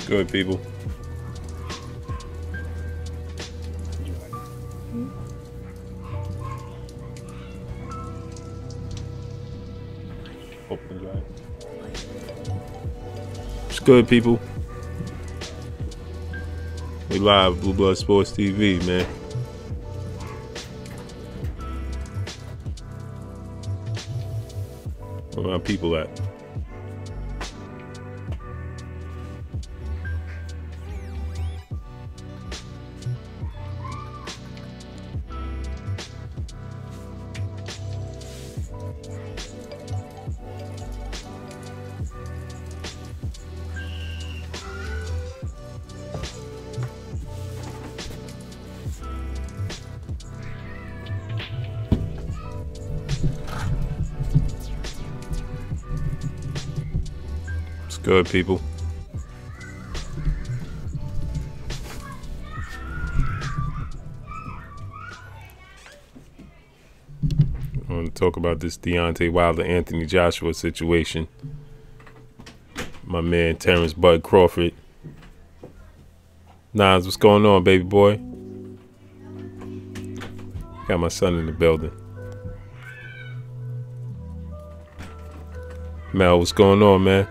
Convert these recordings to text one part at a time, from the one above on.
Good people. Open dry. It's good people. We live Blue Blood Sports TV, man. Where my people at? Good people. I want to talk about this Deontay Wilder Anthony Joshua situation. My man Terrence Bud Crawford. Nas, what's going on, baby boy? Got my son in the building. Mel, what's going on, man?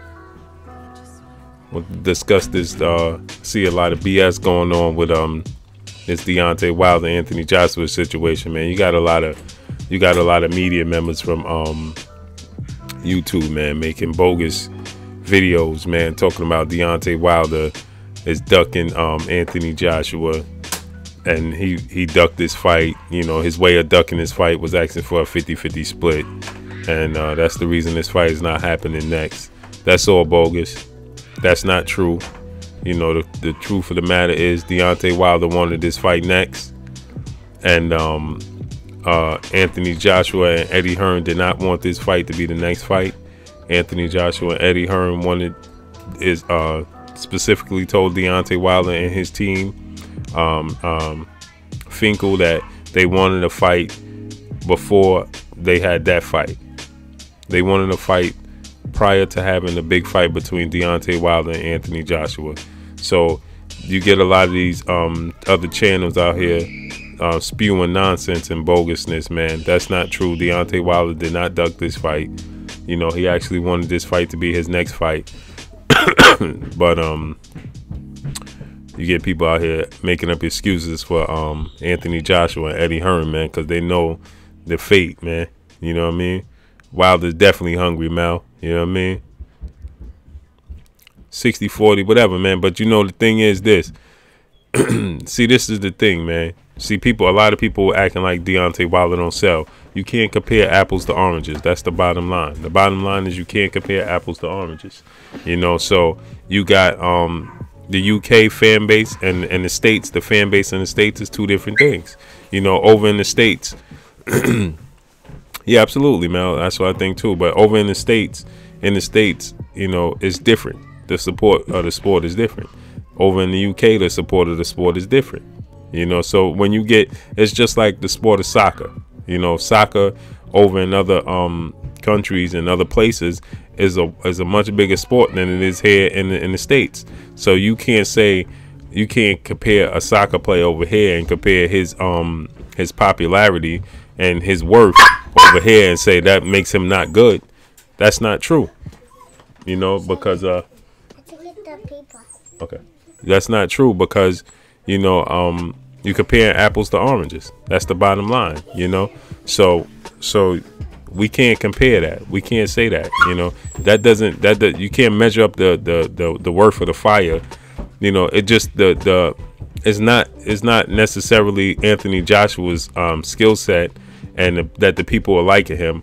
We'll discuss this. See a lot of BS going on with this Deontay Wilder Anthony Joshua situation, man. You got a lot of media members from YouTube, man, making bogus videos, man, talking about Deontay Wilder is ducking Anthony Joshua, and he ducked this fight. You know, his way of ducking this fight was asking for a 50-50 split, and that's the reason this fight is not happening next. That's all bogus. That's not true. You know, the truth of the matter is Deontay Wilder wanted this fight next, and Anthony Joshua and Eddie Hearn did not want this fight to be the next fight. Anthony Joshua and Eddie Hearn specifically told Deontay Wilder and his team, Finkel, that they wanted a fight before they had that fight. They wanted a fight prior to having the big fight between Deontay Wilder and Anthony Joshua. So you get a lot of these other channels out here spewing nonsense and bogusness, man. That's not true. Deontay Wilder did not duck this fight. You know, he actually wanted this fight to be his next fight. But you get people out here making up excuses for Anthony Joshua and Eddie Hearn, man, because they know the fate, man. You know what I mean? Wilder's definitely hungry, Mal. You know what I mean? 60-40, whatever, man. But you know, the thing is this. See, this is the thing, man. See, a lot of people acting like Deontay Wilder don't sell. You can't compare apples to oranges. That's the bottom line. The bottom line is you can't compare apples to oranges. You know, so you got the UK fan base and the States. The fan base in the States is two different things. You know, over in the States... Yeah, absolutely, Mel. That's what I think too. But over in the States, you know, it's different. The support of the sport is different. Over in the UK, the support of the sport is different. You know, so when you get, it's just like the sport of soccer. You know, soccer over in other countries and other places is a much bigger sport than it is here in the States. So you can't compare a soccer player over here and compare his popularity and his worth over here and say that makes him not good. That's not true. You know, because okay, that's not true because, you know, you compare apples to oranges. That's the bottom line, you know. So we can't compare that. We can't say that, you know. You can't measure up the worth of the fire. You know, it just it's not necessarily Anthony Joshua's skill set and that the people are liking him.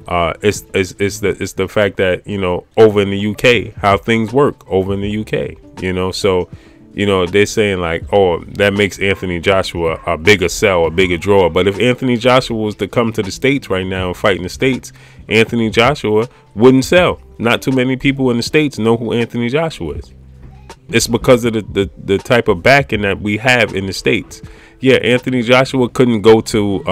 It's the fact that, you know, over in the UK, how things work over in the UK, you know. So, you know, they're saying like, oh, that makes Anthony Joshua a bigger sell, a bigger draw. But if Anthony Joshua was to come to the States right now and fight in the States, Anthony Joshua wouldn't sell. Not too many people in the States know who Anthony Joshua is. It's because of the type of backing that we have in the States. Yeah, Anthony Joshua couldn't go to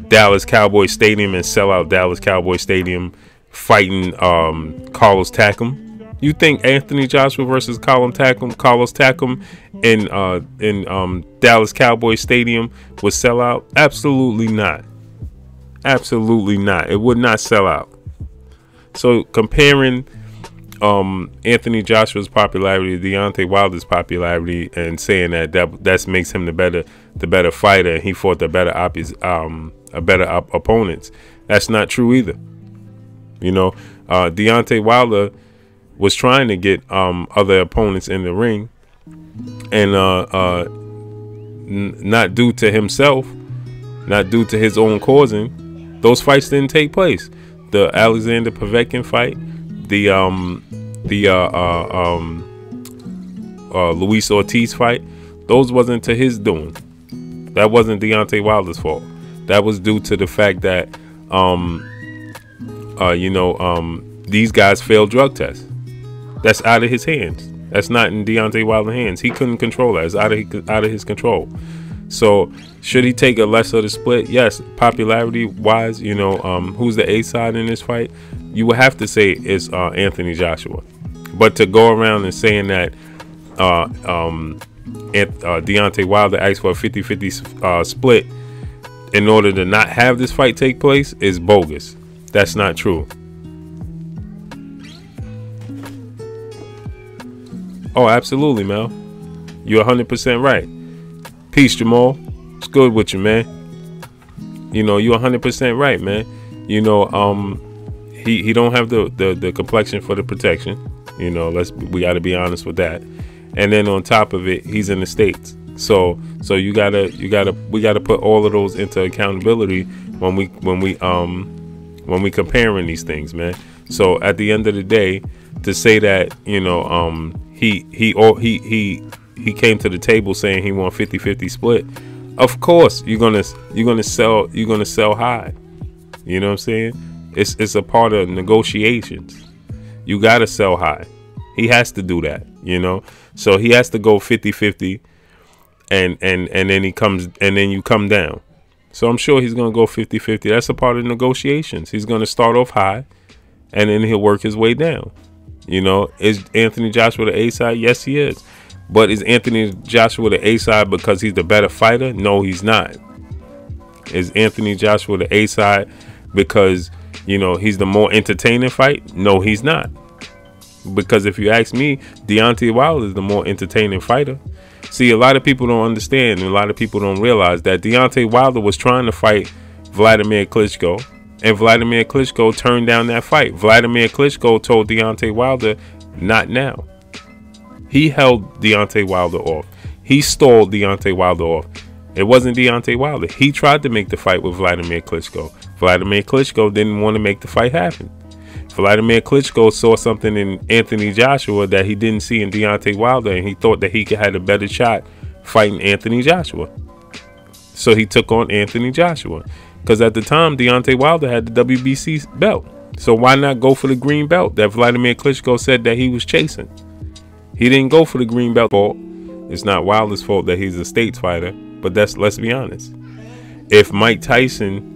Dallas Cowboy Stadium and sell out Dallas Cowboy Stadium fighting Carlos Takam. You think Anthony Joshua versus Carlos Takam in Dallas Cowboys Stadium would sell out? Absolutely not. Absolutely not. It would not sell out. So comparing Anthony Joshua's popularity to Deontay Wilder's popularity and saying that makes him the better fighter and he fought the better opponents, that's not true either. You know, Deontay Wilder was trying to get other opponents in the ring, and not due to himself, not due to his own causing, those fights didn't take place. The Alexander Povetkin fight, the Luis Ortiz fight, those wasn't to his doing. That wasn't Deontay Wilder's fault. That was due to the fact that these guys failed drug tests. That's out of his hands. That's not in Deontay Wilder's hands. He couldn't control that. It's out of his control. So should he take a lesser of the split? Yes. Popularity wise, who's the A side in this fight? You would have to say it's Anthony Joshua. But to go around and saying that Deontay Wilder asked for a 50-50 split in order to not have this fight take place is bogus. That's not true. Oh, absolutely, Mel. You're 100% right. Peace, Jamal. It's good with you, man. You're 100% right, man. He don't have the complexion for the protection. We got to be honest with that. And then on top of it, he's in the States. So we gotta put all of those into accountability when we comparing these things, man. So at the end of the day, to say that he came to the table saying he want 50-50 split, of course you're gonna sell high. You know what I'm saying? It's a part of negotiations. You gotta sell high. He has to do that, So he has to go 50-50 and then he comes, and then you come down. So I'm sure he's gonna go 50-50. That's a part of negotiations. He's gonna start off high and then he'll work his way down. Is Anthony Joshua the A side? Yes, he is. But is Anthony Joshua the A side because he's the better fighter? No, he's not. Is Anthony Joshua the A side because he's the more entertaining fight? No, he's not. Because if you ask me, Deontay Wilder is the more entertaining fighter. See, a lot of people don't understand, and a lot of people don't realize that Deontay Wilder was trying to fight Vladimir Klitschko, and Vladimir Klitschko turned down that fight. Vladimir Klitschko told Deontay Wilder, not now. He held Deontay Wilder off. He stalled Deontay Wilder off. It wasn't Deontay Wilder. He tried to make the fight with Vladimir Klitschko. Vladimir Klitschko didn't want to make the fight happen. Vladimir Klitschko saw something in Anthony Joshua that he didn't see in Deontay Wilder, and he thought that he had a better shot fighting Anthony Joshua. So he took on Anthony Joshua. Because at the time, Deontay Wilder had the WBC belt. So why not go for the green belt that Vladimir Klitschko said that he was chasing? He didn't go for the green belt. Fault. It's not Wilder's fault that he's a states fighter, but let's be honest. If Mike Tyson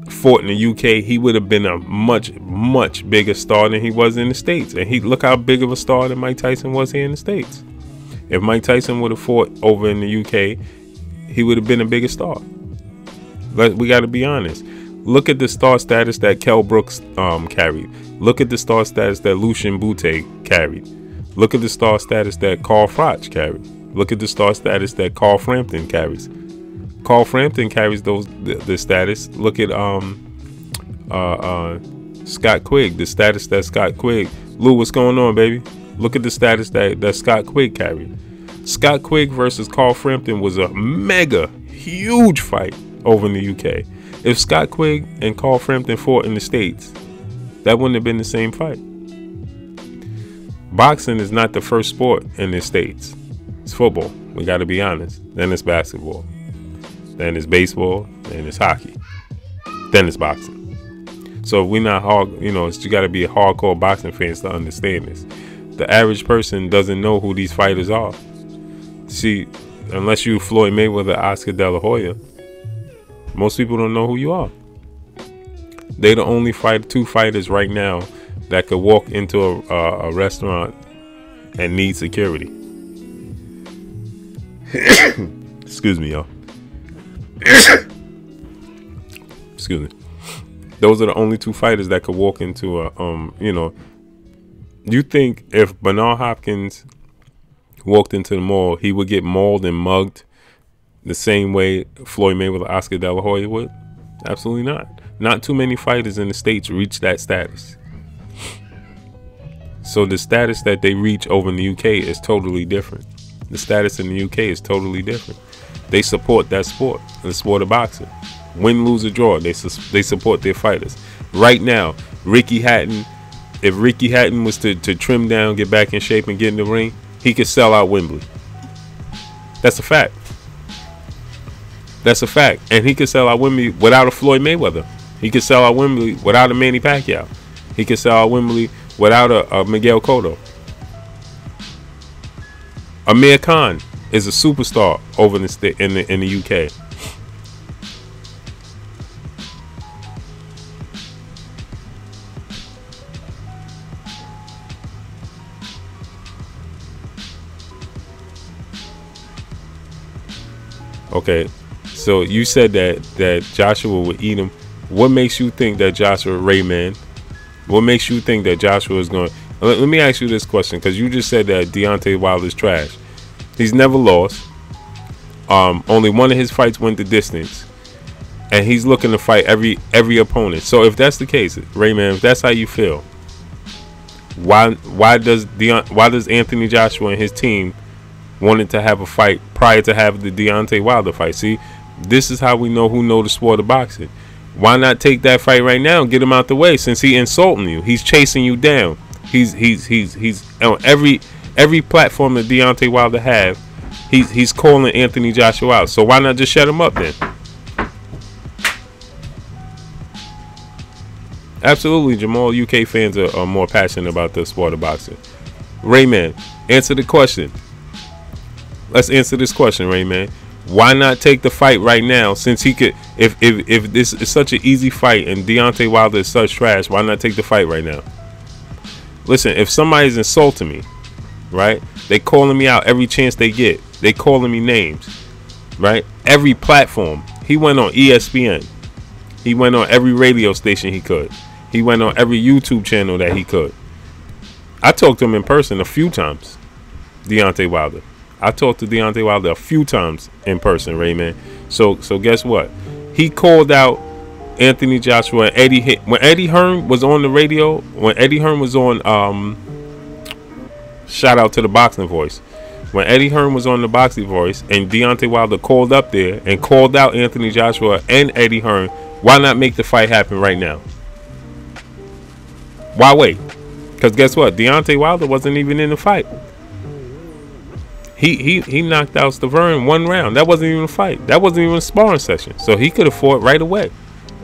fought in the UK, he would have been a much bigger star than he was in the States. And look how big of a star that Mike Tyson was here in the States. If Mike Tyson would have fought over in the UK, he would have been a bigger star. We got to be honest. Look at the star status that Kell Brooks carried. Look at the star status that Lucien Boutte carried. Look at the star status that Carl Froch carried. Look at the star status that Carl Frampton carries. Carl Frampton carries the status. Look at Scott Quigg, the status that Scott Quigg. Lou, what's going on, baby? Look at the status that Scott Quigg carried. Scott Quigg versus Carl Frampton was a mega huge fight over in the UK. If Scott Quigg and Carl Frampton fought in the States, that wouldn't have been the same fight. Boxing is not the first sport in the States. It's football. We got to be honest. Then it's basketball. Then it's baseball. Then it's hockey. Then it's boxing. So we're not hard, you got to be a hardcore boxing fans to understand this. The average person doesn't know who these fighters are. See, unless you Floyd Mayweather, Oscar De La Hoya, most people don't know who you are. They're the only two fighters right now that could walk into a restaurant and need security. Excuse me, y'all. Excuse me. Those are the only two fighters that could walk into a you think if Bernard Hopkins walked into the mall, he would get mauled and mugged the same way Floyd Mayweather, Oscar De La Hoya would? Absolutely not. Not too many fighters in the States reach that status. So the status that they reach over in the UK is totally different. The status in the UK is totally different. They support that sport, the sport of boxing. Win, lose, or draw, they support their fighters. Right now, Ricky Hatton, if Ricky Hatton was to trim down, get back in shape, and get in the ring, he could sell out Wembley. That's a fact. That's a fact. And he could sell out Wembley without a Floyd Mayweather. He could sell out Wembley without a Manny Pacquiao. He could sell out Wembley without a Miguel Cotto. Amir Khan is a superstar over in the UK. Okay, so you said that Joshua would eat him. What makes you think that Joshua, Rayman, what makes you think that Joshua is going? Let me ask you this question, because you just said that Deontay Wilder's trash. He's never lost. Only one of his fights went the distance, and he's looking to fight every opponent. So if that's the case, Rayman, if that's how you feel, why does Anthony Joshua and his team wanted to have a fight prior to having the Deontay Wilder fight? See, this is how we know who know the sport of boxing. Why not take that fight right now and get him out the way? Since he insulting you, he's chasing you down. He's on every platform that Deontay Wilder have. He's calling Anthony Joshua out. So why not just shut him up then? Absolutely, Jamal. UK fans are more passionate about the sport of boxing. Rayman, answer the question. Let's answer this question, Rayman. Why not take the fight right now? Since he could, if this is such an easy fight and Deontay Wilder is such trash, why not take the fight right now? Listen, if somebody's insulting me, right? They calling me out every chance they get. They calling me names, right? Every platform. He went on ESPN. He went on every radio station he could. He went on every YouTube channel that he could. I talked to him in person a few times, Deontay Wilder. I talked to Deontay Wilder a few times in person, Rayman. So guess what? He called out Anthony Joshua and Eddie when Eddie Hearn was on the radio. When Eddie Hearn was on, shout out to the Boxing Voice. When Eddie Hearn was on the Boxing Voice and Deontay Wilder called up there and called out Anthony Joshua and Eddie Hearn, why not make the fight happen right now? Why wait? Because guess what? Deontay Wilder wasn't even in the fight. He knocked out Stavern 1 round. That wasn't even a fight. That wasn't even a sparring session. So he could have fought right away.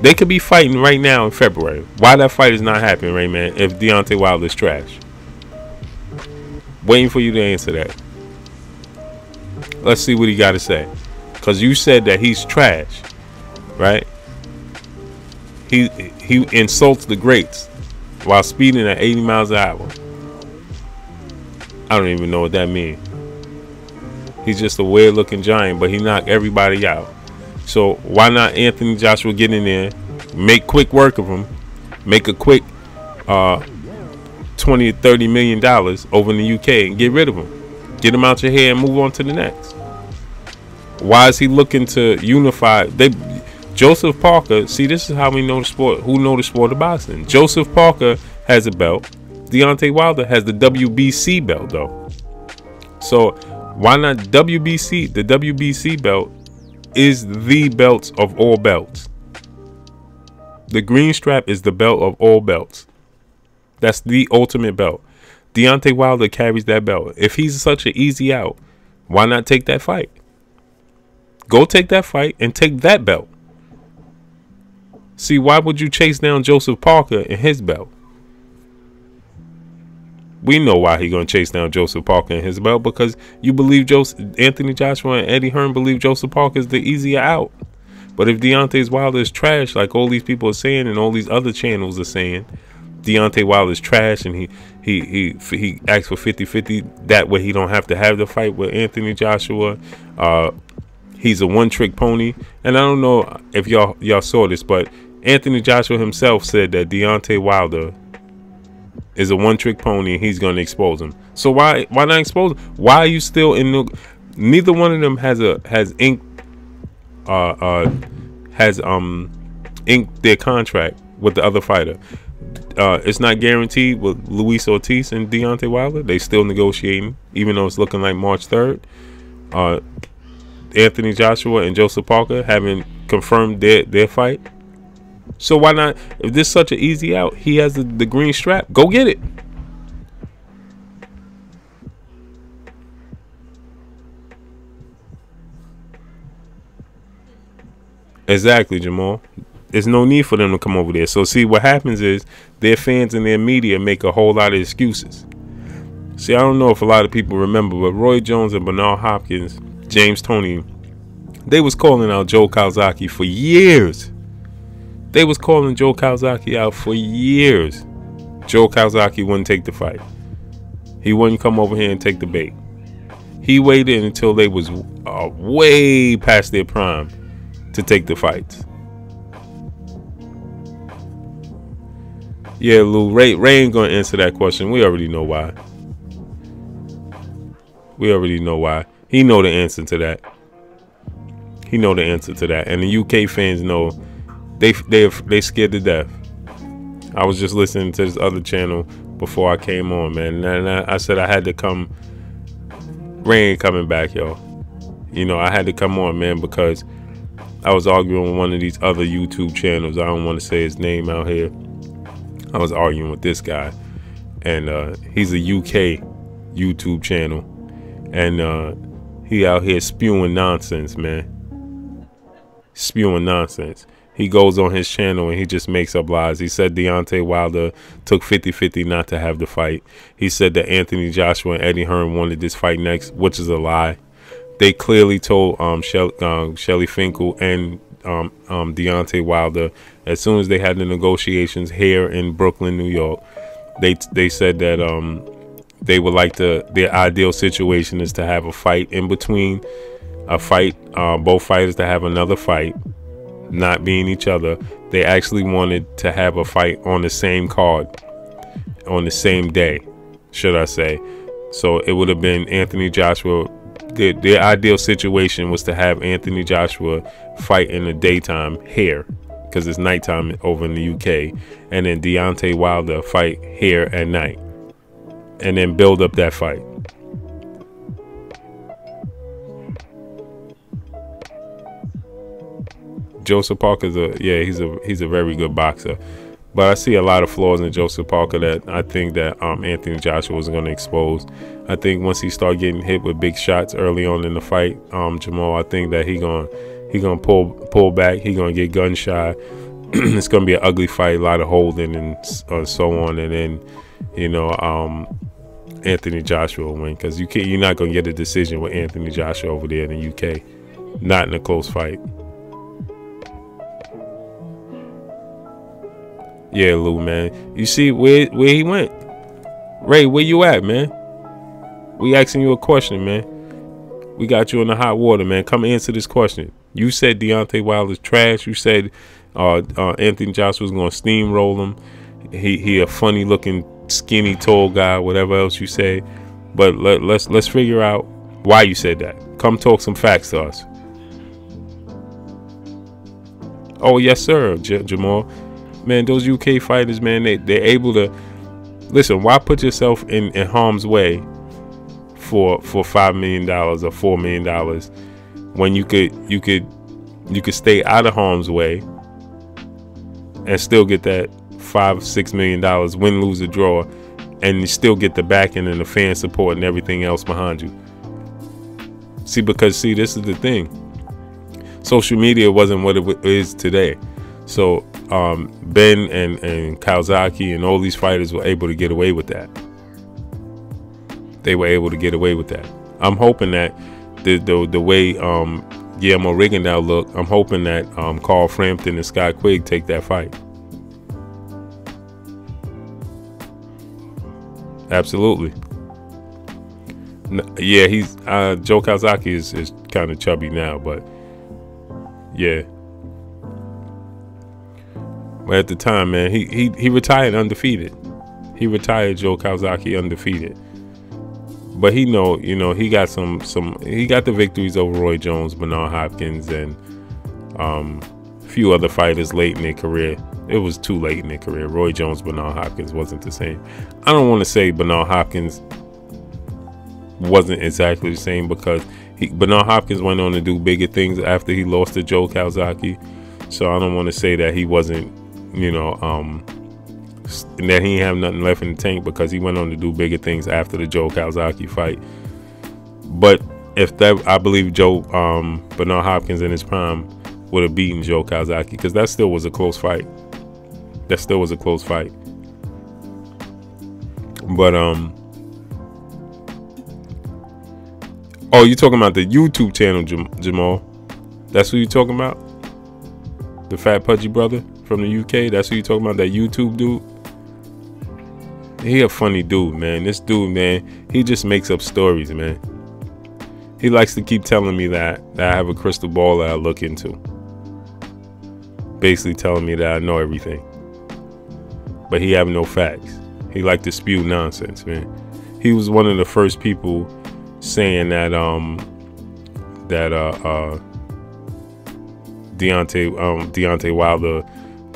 They could be fighting right now in February. Why that fight is not happening, Rayman, if Deontay Wilder is trash? Waiting for you to answer that. Let's see what he got to say. Because you said that he's trash, right? He insults the greats while speeding at 80 miles an hour. I don't even know what that means. He's just a weird looking giant, but he knocked everybody out. So why not Anthony Joshua get in there, make quick work of him, make a quick $20 or $30 million over in the UK and get rid of him. Get him out your hair and move on to the next. Why is he looking to unify? Joseph Parker, see, this is how we know the sport, who know the sport of boxing. Joseph Parker has a belt. Deontay Wilder has the WBC belt, though. So why not WBC? The WBC belt is the belt of all belts. The green strap is the belt of all belts. That's the ultimate belt. Deontay Wilder carries that belt. If he's such an easy out, why not take that fight? Go take that fight and take that belt. See, why would you chase down Joseph Parker and his belt? We know why he's going to chase down Joseph Parker and his belt, because you believe Anthony Joshua and Eddie Hearn believe Joseph Parker is the easier out. But if Deontay Wilder is trash, like all these people are saying and all these other channels are saying, Deontay Wilder's trash and he asked for 50-50. That way he don't have to have the fight with Anthony Joshua. He's a one-trick pony, and I don't know if y'all saw this, but Anthony Joshua himself said that Deontay Wilder is a one-trick pony and he's going to expose him. So why not expose him? Why are you still in the? Neither one of them has inked their contract with the other fighter. It's not guaranteed with Luis Ortiz and Deontay Wilder. They still negotiating, even though it's looking like March 3rd. Anthony Joshua and Joseph Parker haven't confirmed their fight. So why not? If this is such an easy out, he has the green strap. Go get it. Exactly, Jamal. There's no need for them to come over there. So see, what happens is their fans and their media make a whole lot of excuses. See, I don't know if a lot of people remember, but Roy Jones and Bernard Hopkins, James Toney, they was calling out Joe Calzaghe for years. They was calling Joe Calzaghe out for years. Joe Calzaghe wouldn't take the fight. He wouldn't come over here and take the bait. He waited until they was way past their prime to take the fights. Yeah, Lou, Ray ain't gonna answer that question. We already know why. We already know why. He know the answer to that. He know the answer to that. And the UK fans know they scared to death. I was just listening to this other channel before I came on, man. And I said I had to come. Ray ain't coming back, yo. You know, I had to come on, man, because I was arguing with one of these other YouTube channels. I don't want to say his name out here. I was arguing with this guy, and he's a UK YouTube channel, and he out here spewing nonsense, man. Spewing nonsense. He goes on his channel and he just makes up lies. He said Deontay Wilder took 50-50 not to have the fight. He said that Anthony Joshua and Eddie Hearn wanted this fight next, which is a lie. They clearly told Shelly Finkel and Deontay Wilder, as soon as they had the negotiations here in Brooklyn, New York, they said that they would like to, their ideal situation is to have a fight in between a fight, both fighters to have another fight, not being each other. They actually wanted to have a fight on the same card, on the same day, should I say. So it would have been Anthony Joshua. Their ideal situation was to have Anthony Joshua fight in the daytime here, because it's nighttime over in the UK, and then Deontay Wilder fight here at night, and then build up that fight. Joseph Parker's he's a very good boxer, but I see a lot of flaws in Joseph Parker that I think that Anthony Joshua is going to expose. I think once he start getting hit with big shots early on in the fight, Jamal, I think that he gonna pull back. He gonna get gun shy. It's gonna be an ugly fight, a lot of holding and so on. And then, you know, Anthony Joshua will win, because you're not gonna get a decision with Anthony Joshua over there in the UK, not in a close fight. Yeah, Lou, man. You see where he went. Ray, where you at, man? We asking you a question, man. We got you in the hot water, man. Come answer this question. You said Deontay Wilder's trash. You said Anthony Joshua's gonna steamroll him. He a funny looking, skinny, tall guy, whatever else you say. But let's figure out why you said that. Come talk some facts to us. Oh yes, sir, Jamal. Man, those UK fighters, man, they're able to listen. Why put yourself in harm's way for $5 million or $4 million when you could stay out of harm's way and still get that $5-6 million, win, lose, or draw, and you still get the backing and the fan support and everything else behind you. See, because this is the thing. Social media wasn't what it is today. So Ben and Calzaghe and all these fighters were able to get away with that. They were able to get away with that. I'm hoping that the way Guillermo Rigondeaux look, I'm hoping that Carl Frampton and Scott Quigg take that fight. Absolutely. Yeah, he's Joe Calzaghe is kind of chubby now, but yeah. But at the time, man, he retired undefeated. He retired Joe Calzaghe undefeated. But he he got he got the victories over Roy Jones, Bernard Hopkins, and a few other fighters late in their career. It was too late in their career. Roy Jones, Bernard Hopkins wasn't the same. I don't want to say Bernard Hopkins wasn't exactly the same, because Bernard Hopkins went on to do bigger things after he lost to Joe Calzaghe. So I don't want to say that he wasn't, that he didn't have nothing left in the tank, because he went on to do bigger things after the Joe Calzaghe fight. But I believe Bernard Hopkins in his prime would have beaten Joe Calzaghe, because that still was a close fight. That still was a close fight. But oh, you talking about the YouTube channel, Jamal? That's who you talking about? The fat pudgy brother from the UK? That's who you talking about? That YouTube dude? He a funny dude, man. This dude, man, he just makes up stories, man. He likes to keep telling me that I have a crystal ball that I look into. Basically telling me that I know everything. But he have no facts. He like to spew nonsense, man. He was one of the first people saying that Deontay Wilder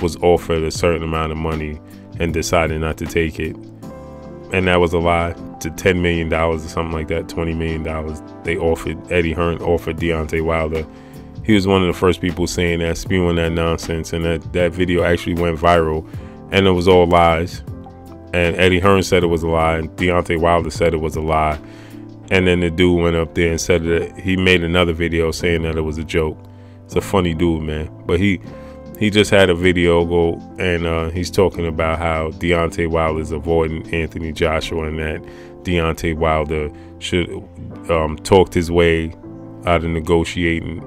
was offered a certain amount of money and decided not to take it, and that was a lie. To $10 million or something like that, $20 million. Eddie Hearn offered Deontay Wilder. He was one of the first people saying that, spewing that nonsense, and that video actually went viral, and it was all lies. And Eddie Hearn said it was a lie, and Deontay Wilder said it was a lie. And then the dude went up there and said that he made another video saying that it was a joke. It's a funny dude, man. But he just had a video go, and he's talking about how Deontay Wilder is avoiding Anthony Joshua, and that Deontay Wilder should talked his way out of negotiated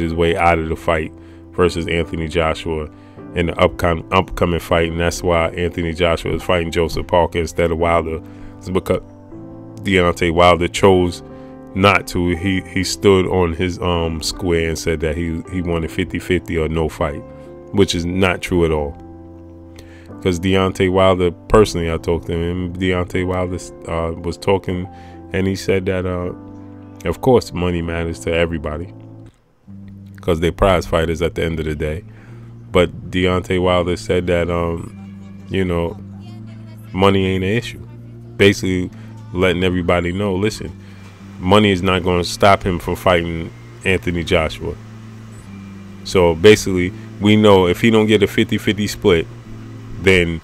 his way out of the fight versus Anthony Joshua in the upcoming fight, and that's why Anthony Joshua is fighting Joseph Parker instead of Wilder. It's because Deontay Wilder chose not to. He stood on his square and said that he wanted 50-50 or no fight, which is not true at all. Because Deontay Wilder, personally, I talked to him. Deontay Wilder was talking, and he said that of course money matters to everybody, because they're prize fighters at the end of the day. But Deontay Wilder said that money ain't an issue. Basically letting everybody know, listen, money is not going to stop him from fighting Anthony Joshua. So basically, we know if he don't get a 50-50 split, then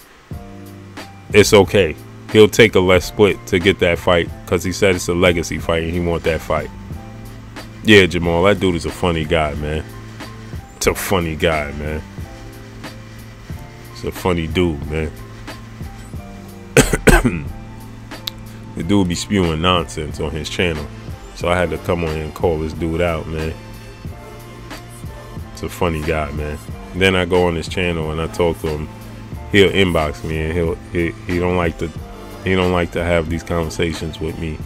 it's okay. He'll take a less split to get that fight, because he said it's a legacy fight and he want that fight. Yeah, Jamal, that dude is a funny guy, man. It's a funny guy, man. It's a funny dude, man. The dude be spewing nonsense on his channel, so I had to come on here and call this dude out, man. It's a funny guy, man. Then I go on his channel and I talk to him. He'll inbox me, and he don't like to have these conversations with me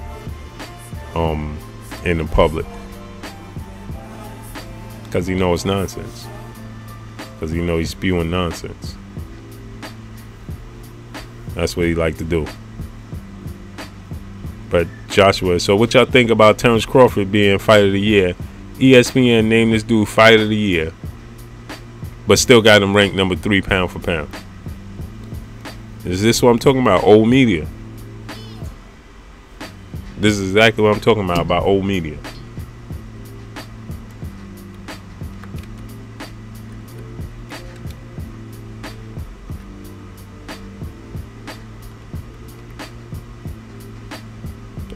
in the public, because he knows it's nonsense, because he knows he's spewing nonsense. That's what he like to do. But Joshua, so what y'all think about Terrence Crawford being Fight of the Year? ESPN named this dude Fight of the Year, but still got him ranked number 3 pound for pound. Is this what I'm talking about? Old media. This is exactly what I'm talking about old media.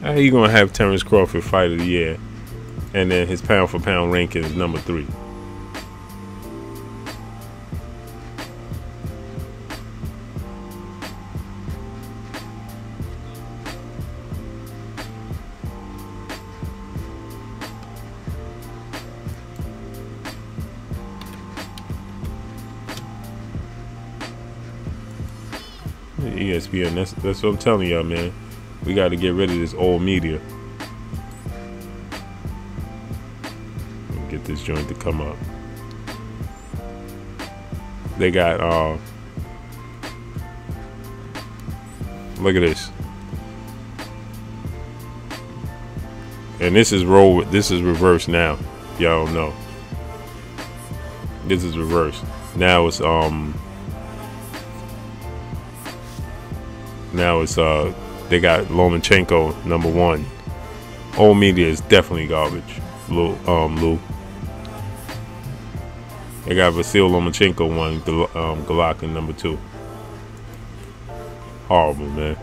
How you gonna have Terrence Crawford Fight of the Year, and then his pound for pound ranking is number 3? ESPN. That's what I'm telling y'all, man. We got to get rid of this old media. Get this joint to come up. They got look at this. And this is reverse now. Y'all don't know. This is reverse. Now it's they got Lomachenko #1. Old media is definitely garbage. Lou. They got Vasil Lomachenko 1, Golovkin #2. Horrible, man.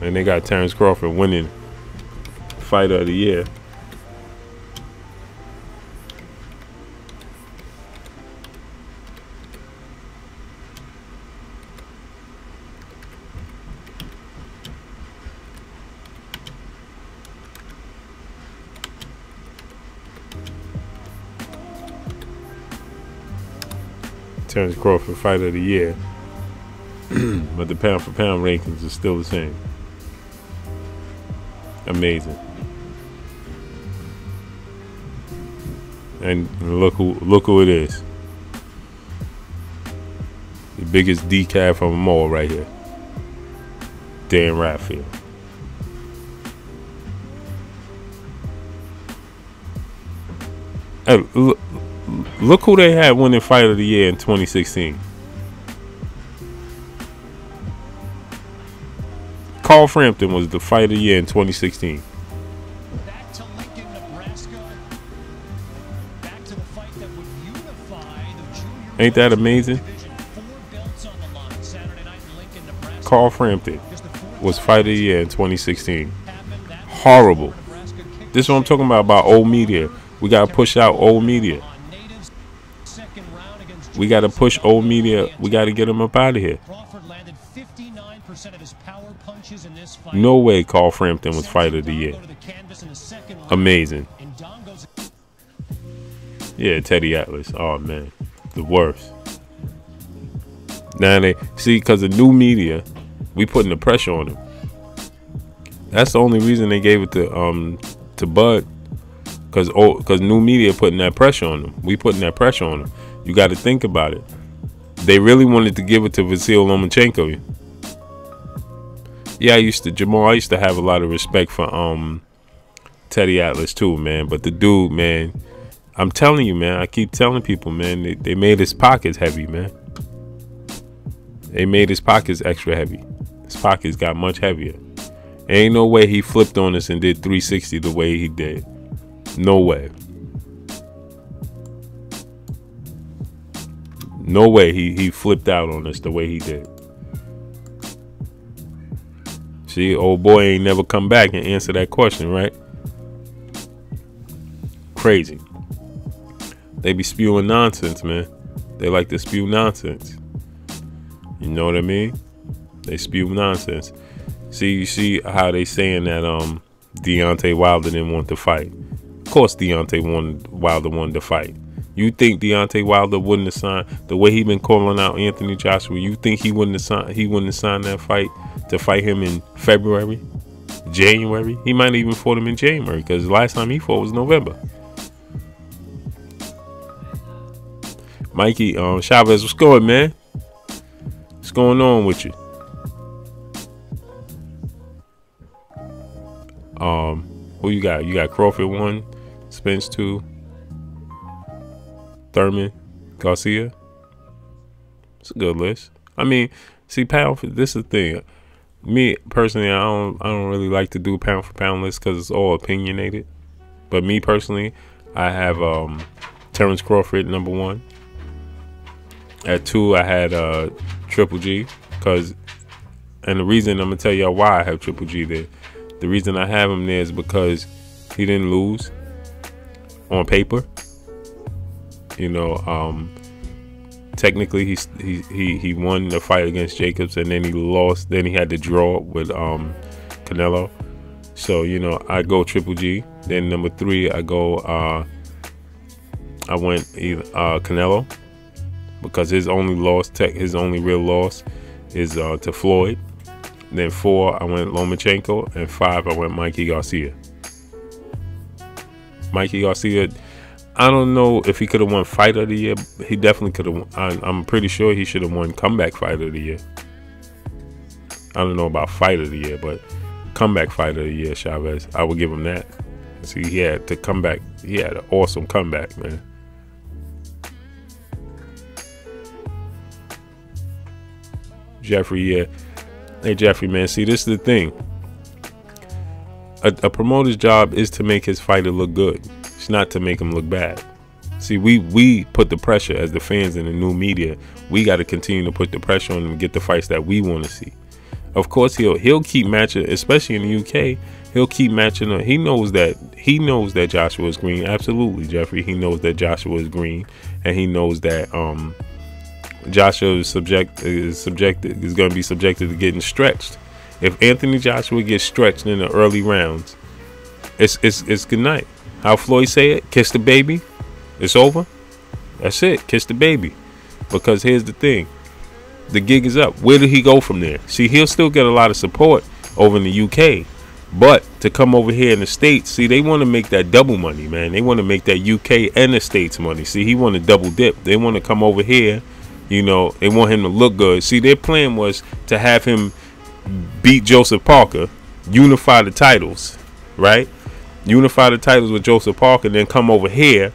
And they got Terrence Crawford winning Fighter of the Year. Terrence Crawford Fighter of the Year. But the pound for pound rankings are still the same. Amazing. And look who it is. The biggest decaf of them all right here. Dan Rafael. Hey, look who they had winning Fight of the Year in 2016. Carl Frampton was the Fight of the Year in 2016. Back to Lincoln, Nebraska. Back to the fight that would unify the junior. Ain't that amazing? Division. 4 belts on the line Saturday night in Lincoln, Nebraska. Carl Frampton was Fight of the Year in 2016. Horrible. This is what I'm talking about old media. We gotta push out old media. We gotta push old media. We gotta get them up out of here. No way Carl Frampton was Fighter of the Year. Amazing. Yeah, Teddy Atlas. Oh man, the worst. Now they see, because of new media, we putting the pressure on them. That's the only reason they gave it to Bud, because new media putting that pressure on them. We putting that pressure on them. You got to think about it. They really wanted to give it to Vasil Lomachenko. Yeah, I used to have a lot of respect for Teddy Atlas too, man. But the dude, man, I'm telling you, man, I keep telling people, man, they made his pockets heavy, man. They made his pockets extra heavy. His pockets got much heavier. Ain't no way he flipped on us and did 360 the way he did. No way. No way he flipped out on us the way he did. See, old boy ain't never come back and answer that question, right? Crazy. They be spewing nonsense, man. They like to spew nonsense. You know what I mean? They spew nonsense. See, you see how they saying that Deontay Wilder didn't want to fight. Of course Deontay Wilder wanted to fight. You think Deontay Wilder wouldn't have signed the way he been calling out Anthony Joshua? You think he wouldn't have signed? He wouldn't have signed that fight to fight him in February, January. He might have even fought him in January, because the last time he fought was November. Mikey Chavez, what's going, man? What's going on with you? Who you got? You got Crawford 1, Spence 2, Thurman, Garcia. It's a good list. I mean, see, pound for, this is the thing. Me personally, I don't really like to do pound for pound lists because it's all opinionated. But me personally, I have Terrence Crawford #1. At 2, I had Triple G, and the reason I'm gonna tell y'all why I have Triple G there. The reason I have him there is because he didn't lose on paper. You know, technically he won the fight against Jacobs, and then he lost. Then he had to draw with Canelo. So, you know, I go Triple G. Then #3, I go I went either Canelo, because his only real loss is to Floyd. Then 4, I went Lomachenko, and 5, I went Mikey Garcia. Mikey Garcia, I don't know if he could have won Fight of the Year. He definitely could have. I'm pretty sure he should have won Comeback Fight of the Year. I don't know about Fight of the Year, but Comeback Fight of the Year, Chavez, I would give him that. See, he had to come back. He had an awesome comeback, man. Jeffrey, yeah. Hey, Jeffrey, man. See, this is the thing. A promoter's job is to make his fighter look good. It's not to make him look bad. See, we put the pressure as the fans and the new media. We got to continue to put the pressure on him to get the fights that we want to see. Of course, he'll keep matching, especially in the UK. He'll keep matching. He knows that Joshua is green. Absolutely, Jeffrey. He knows that Joshua is green, and he knows that Joshua is going to be subjected to getting stretched. If Anthony Joshua gets stretched in the early rounds, it's good night. How Floyd say it? Kiss the baby. It's over. That's it. Kiss the baby. Because here's the thing. The gig is up. Where did he go from there? See, he'll still get a lot of support over in the UK. But to come over here in the States, see, they want to make that double money, man. They want to make that UK and the States money. See, he want to double dip. They want to come over here. You know, they want him to look good. See, their plan was to have him beat Joseph Parker, unify the titles, right? Unify the titles with Joseph Parker, then come over here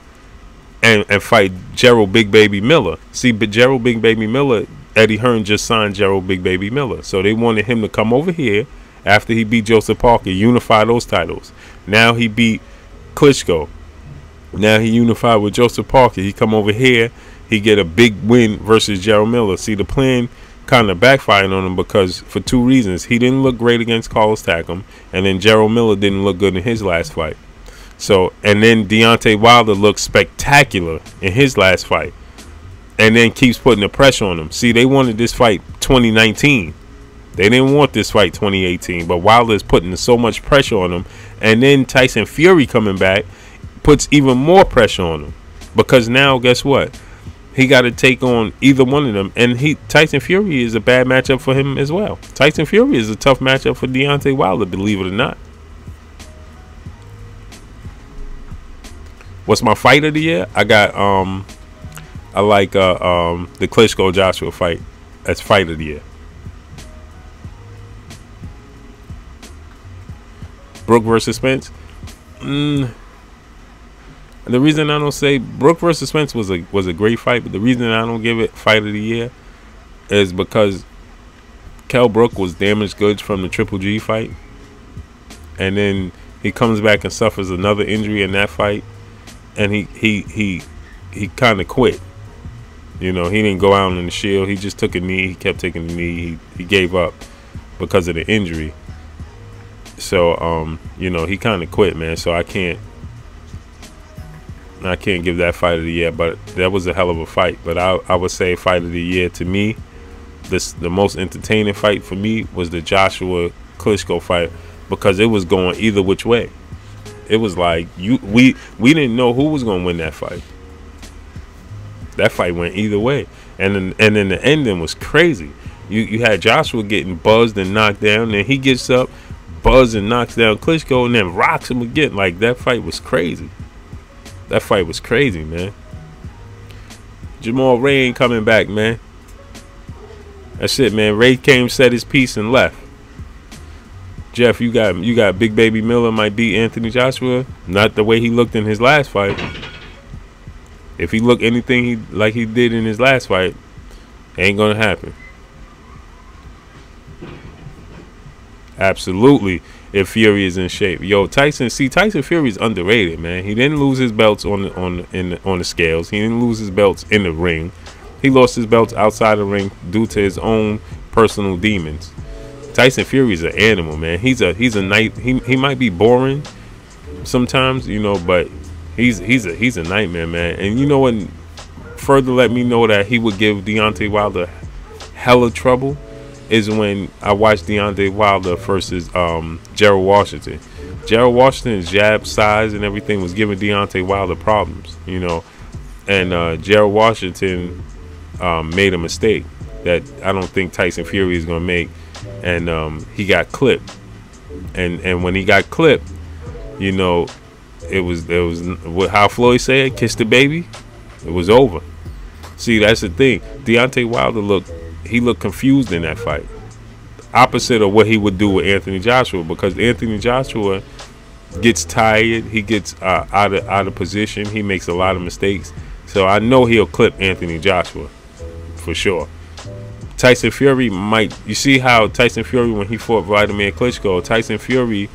and fight Gerald Big Baby Miller. See, but Gerald Big Baby Miller, Eddie Hearn just signed Gerald Big Baby Miller. So they wanted him to come over here after he beat Joseph Parker, unify those titles. Now he beat Klitschko. Now he unified with Joseph Parker. He come over here, he get a big win versus Gerald Miller. See, the plan kind of backfired on him because for 2 reasons. He didn't look great against Carlos Takam, and then Gerald Miller didn't look good in his last fight. So, and then Deontay Wilder looked spectacular in his last fight, and then keeps putting the pressure on him. See, they wanted this fight 2019. They didn't want this fight 2018, but Wilder is putting so much pressure on him, and then Tyson Fury coming back puts even more pressure on him, because now guess what? He got to take on either one of them, and Tyson Fury is a bad matchup for him as well. Tyson Fury is a tough matchup for Deontay Wilder, believe it or not. What's my fight of the year? I like the Klitschko Joshua fight as fight of the year. Brook versus Spence. The reason I don't say Brook versus Spence was a great fight, but the reason I don't give it fight of the year is because Kell Brook was damaged goods from the Triple G fight, and then he comes back and suffers another injury in that fight, and he kind of quit. You know, he didn't go out in the Shield. He just took a knee. He kept taking the knee. He gave up because of the injury. So you know, he kind of quit, man. So I can't give that fight of the year, but that was a hell of a fight. But I would say fight of the year to me, the most entertaining fight for me was the Joshua Klitschko fight, because it was going either which way. It was like we didn't know who was going to win that fight. That fight went either way, and then the ending was crazy. You had Joshua getting buzzed and knocked down, and he gets up, buzzed and knocks down Klitschko, and then rocks him again. Like, that fight was crazy. That fight was crazy, man. Jamal Ray ain't coming back, man. That's it, man. Ray came, said his piece, and left. Jeff, you got Big Baby Miller might beat Anthony Joshua. Not the way he looked in his last fight. If he looked anything like he did in his last fight, ain't gonna happen. Absolutely. If Fury is in shape, yo, Tyson Fury is underrated, man. He didn't lose his belts on the scales. He didn't lose his belts in the ring. He lost his belts outside the ring due to his own personal demons. Tyson Fury is an animal, man. He's a night. He might be boring sometimes, you know, but he's a nightmare, man. And you know what? Further let me know that he would give Deontay Wilder hella trouble is when I watched Deontay Wilder versus Gerald Washington. Gerald Washington's jab size and everything was giving Deontay Wilder problems. You know, and Gerald Washington made a mistake that I don't think Tyson Fury is gonna make, and he got clipped. And when he got clipped, you know, it was what how Floyd said, kiss the baby. It was over. See, that's the thing. Deontay Wilder looked confused in that fight. Opposite of what he would do with Anthony Joshua, because Anthony Joshua gets tired, he gets out of position, he makes a lot of mistakes. So I know he'll clip Anthony Joshua for sure. Tyson Fury might. You see how Tyson Fury, when he fought Vladimir Klitschko, Tyson Fury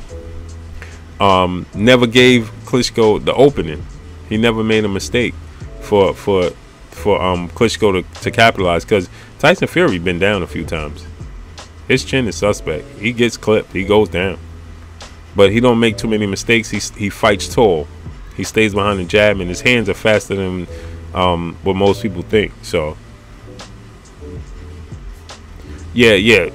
never gave Klitschko the opening. He never made a mistake for Klitschko to capitalize, because Tyson Fury been down a few times. His chin is suspect. He gets clipped. He goes down. But he don't make too many mistakes. He fights tall. He stays behind the jab, and his hands are faster than what most people think. So, yeah.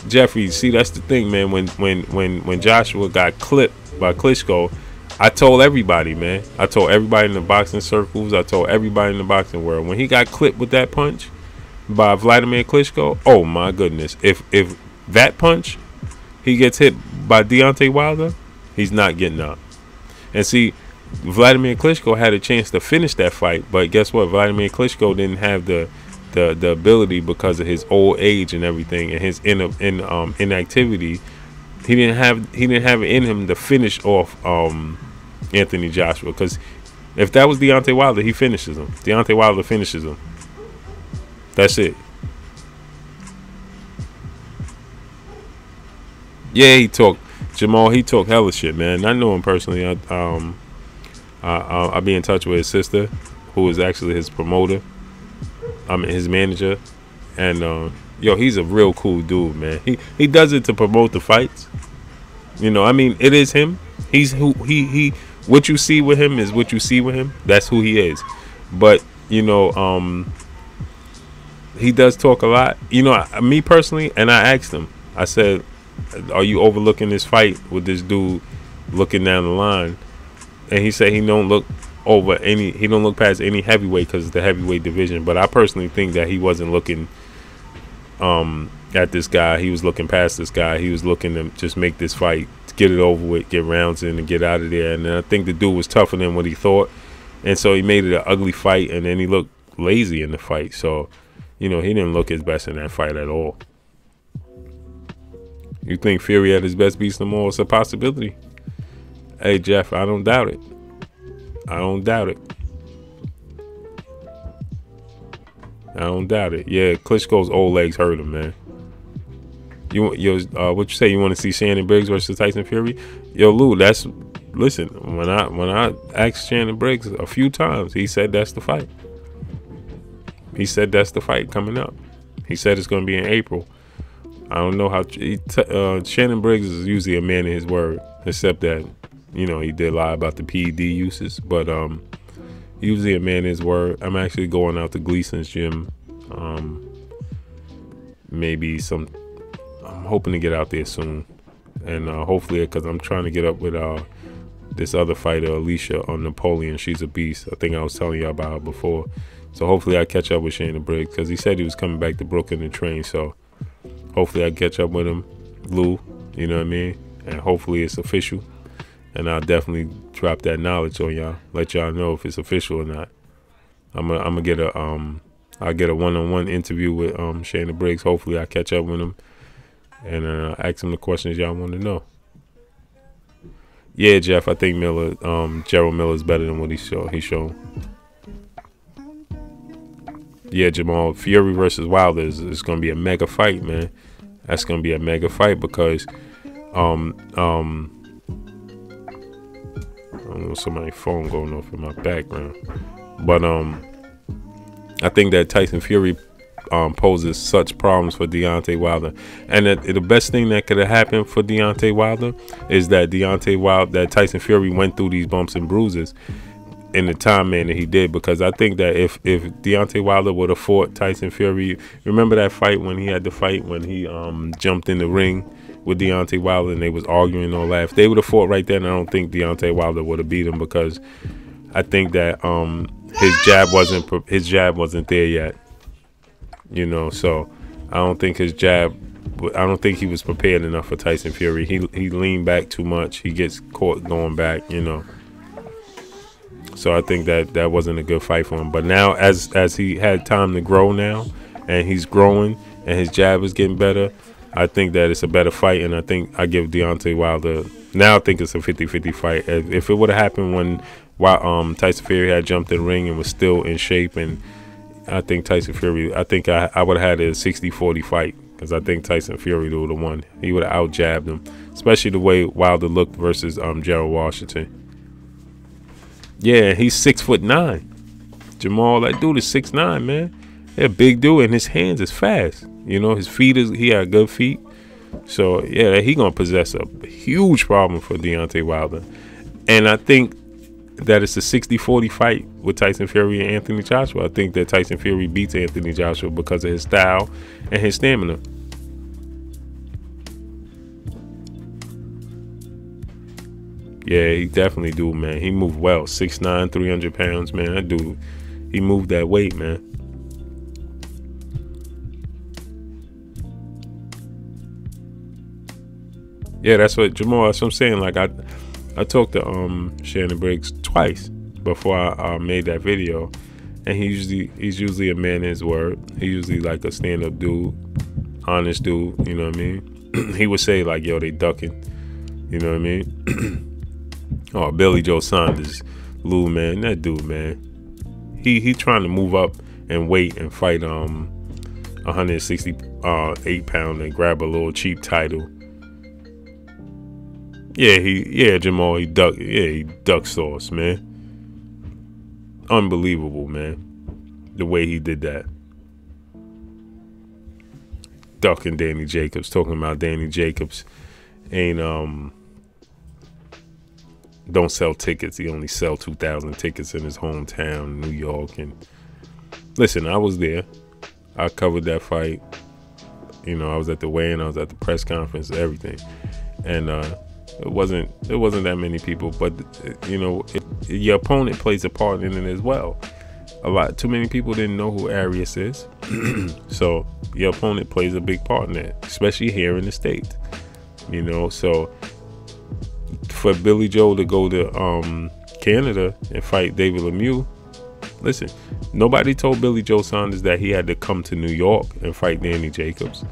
Jeffrey, see, that's the thing, man. When Joshua got clipped by Klitschko, I told everybody, man. I told everybody in the boxing circles. I told everybody in the boxing world. When he got clipped with that punch by Vladimir Klitschko, oh my goodness. If that punch, he gets hit by Deontay Wilder, he's not getting up. And see, Vladimir Klitschko had a chance to finish that fight, but guess what? Vladimir Klitschko didn't have the ability, because of his old age and everything, and his inactivity. He didn't have it in him to finish off Anthony Joshua, because if that was Deontay Wilder, he finishes him. Deontay Wilder finishes him. That's it. Yeah, he talked Jamal. He talked hella shit, man. I know him personally. I'll be in touch with his sister, who is actually his promoter. I mean, his manager, and he's a real cool dude, man. He does it to promote the fights. You know, I mean, it is him. He's who he. What you see with him is what you see with him. That's who he is. But you know, he does talk a lot. You know, me personally, and I asked him. I said, "Are you overlooking this fight with this dude looking down the line?" And he said he don't look past any heavyweight, because it's the heavyweight division. But I personally think that he wasn't looking at this guy. He was looking past this guy. He was looking to just make this fight, get it over with, get rounds in, and get out of there. And I think the dude was tougher than what he thought, and so he made it an ugly fight. And then he looked lazy in the fight. So, you know, he didn't look his best in that fight at all. You think Fury at his best beats them all? It's a possibility. Hey, Jeff, I don't doubt it. I don't doubt it. I don't doubt it. Yeah, Klitschko's old legs hurt him, man. What you say? You want to see Shannon Briggs versus Tyson Fury? Yo, Lou, listen. When I asked Shannon Briggs a few times, he said that's the fight. He said that's the fight coming up. He said it's going to be in April. I don't know how. Shannon Briggs is usually a man of his word, except that, you know, he did lie about the PED uses, but usually a man of his word. I'm actually going out to Gleason's gym. I'm hoping to get out there soon, and hopefully, because I'm trying to get up with this other fighter, Alicia, on Napoleon. She's a beast. I think I was telling you about her before. So hopefully I catch up with Shannon Briggs, because he said he was coming back to Brooklyn to train. So hopefully I catch up with him, Lou. You know what I mean? And hopefully it's official. And I'll definitely drop that knowledge on y'all, let y'all know if it's official or not. I'm gonna get I'll get a one-on-one interview with Shannon Briggs. Hopefully I catch up with him and ask him the questions y'all want to know. Yeah, Jeff, I think Gerald Miller's better than what he's shown. Yeah, Jamal, Fury versus Wilder is gonna be a mega fight, man. That's gonna be a mega fight, because I don't know, somebody's phone going off in my background, but I think that Tyson Fury poses such problems for Deontay Wilder, and the best thing that could have happened for Deontay Wilder is that Tyson Fury went through these bumps and bruises in the time man that he did, because I think that if Deontay Wilder would have fought Tyson Fury, remember that fight when he had the fight when he jumped in the ring with Deontay Wilder and they was arguing and all that, if they would have fought right then, I don't think Deontay Wilder would have beat him, because I think that his jab wasn't there yet. You know, so I don't think his jab. I don't think he was prepared enough for Tyson Fury. He leaned back too much. He gets caught going back. You know. So I think that wasn't a good fight for him. But now, as he had time to grow now, and he's growing, and his jab is getting better, I think that it's a better fight. And I think I give Deontay Wilder. Now I think it's a 50-50 fight. If it would have happened when Tyson Fury had jumped in the ring and was still in shape, and I think Tyson Fury, I think I would have had a 60-40 fight, because I think Tyson Fury would have won. He would have out-jabbed him, especially the way Wilder looked versus Gerald Washington. Yeah, he's 6'9". Jamal, that dude is 6'9", man. He's a big dude, and his hands is fast. You know, his feet he had good feet. So yeah, he gonna possess a huge problem for Deontay Wilder. And I think that it's a 60-40 fight with Tyson Fury and Anthony Joshua. I think that Tyson Fury beats Anthony Joshua because of his style and his stamina. Yeah, he definitely do, man. He moved well. 6'9", 300 pounds, man. That dude, he moved that weight, man. Yeah, that's what Jamal. That's what I'm saying. Like I talked to Shannon Briggs twice before I made that video, and he's usually a man in his word. He's usually like a stand-up dude, honest dude. You know what I mean? He would say like, "Yo, they ducking." You know what I mean? Oh, Billy Joe Saunders, Lou, man, that dude, man. He trying to move up and weight and fight 168 pound and grab a little cheap title. Yeah, Jamal, he duck sauce, man. Unbelievable, man. The way he did that. Ducking Danny Jacobs, talking about Danny Jacobs ain't don't sell tickets. He only sell 2,000 tickets in his hometown, New York. And listen, I was there. I covered that fight. You know, I was at the weigh-in, I was at the press conference, everything. And it wasn't that many people, but you know, your opponent plays a part in it as well. Too many people didn't know who Arias is. So your opponent plays a big part in that, especially here in the States. You know, so for Billy Joe to go to Canada and fight David Lemieux, listen, nobody told Billy Joe Saunders that he had to come to New York and fight Danny Jacobs.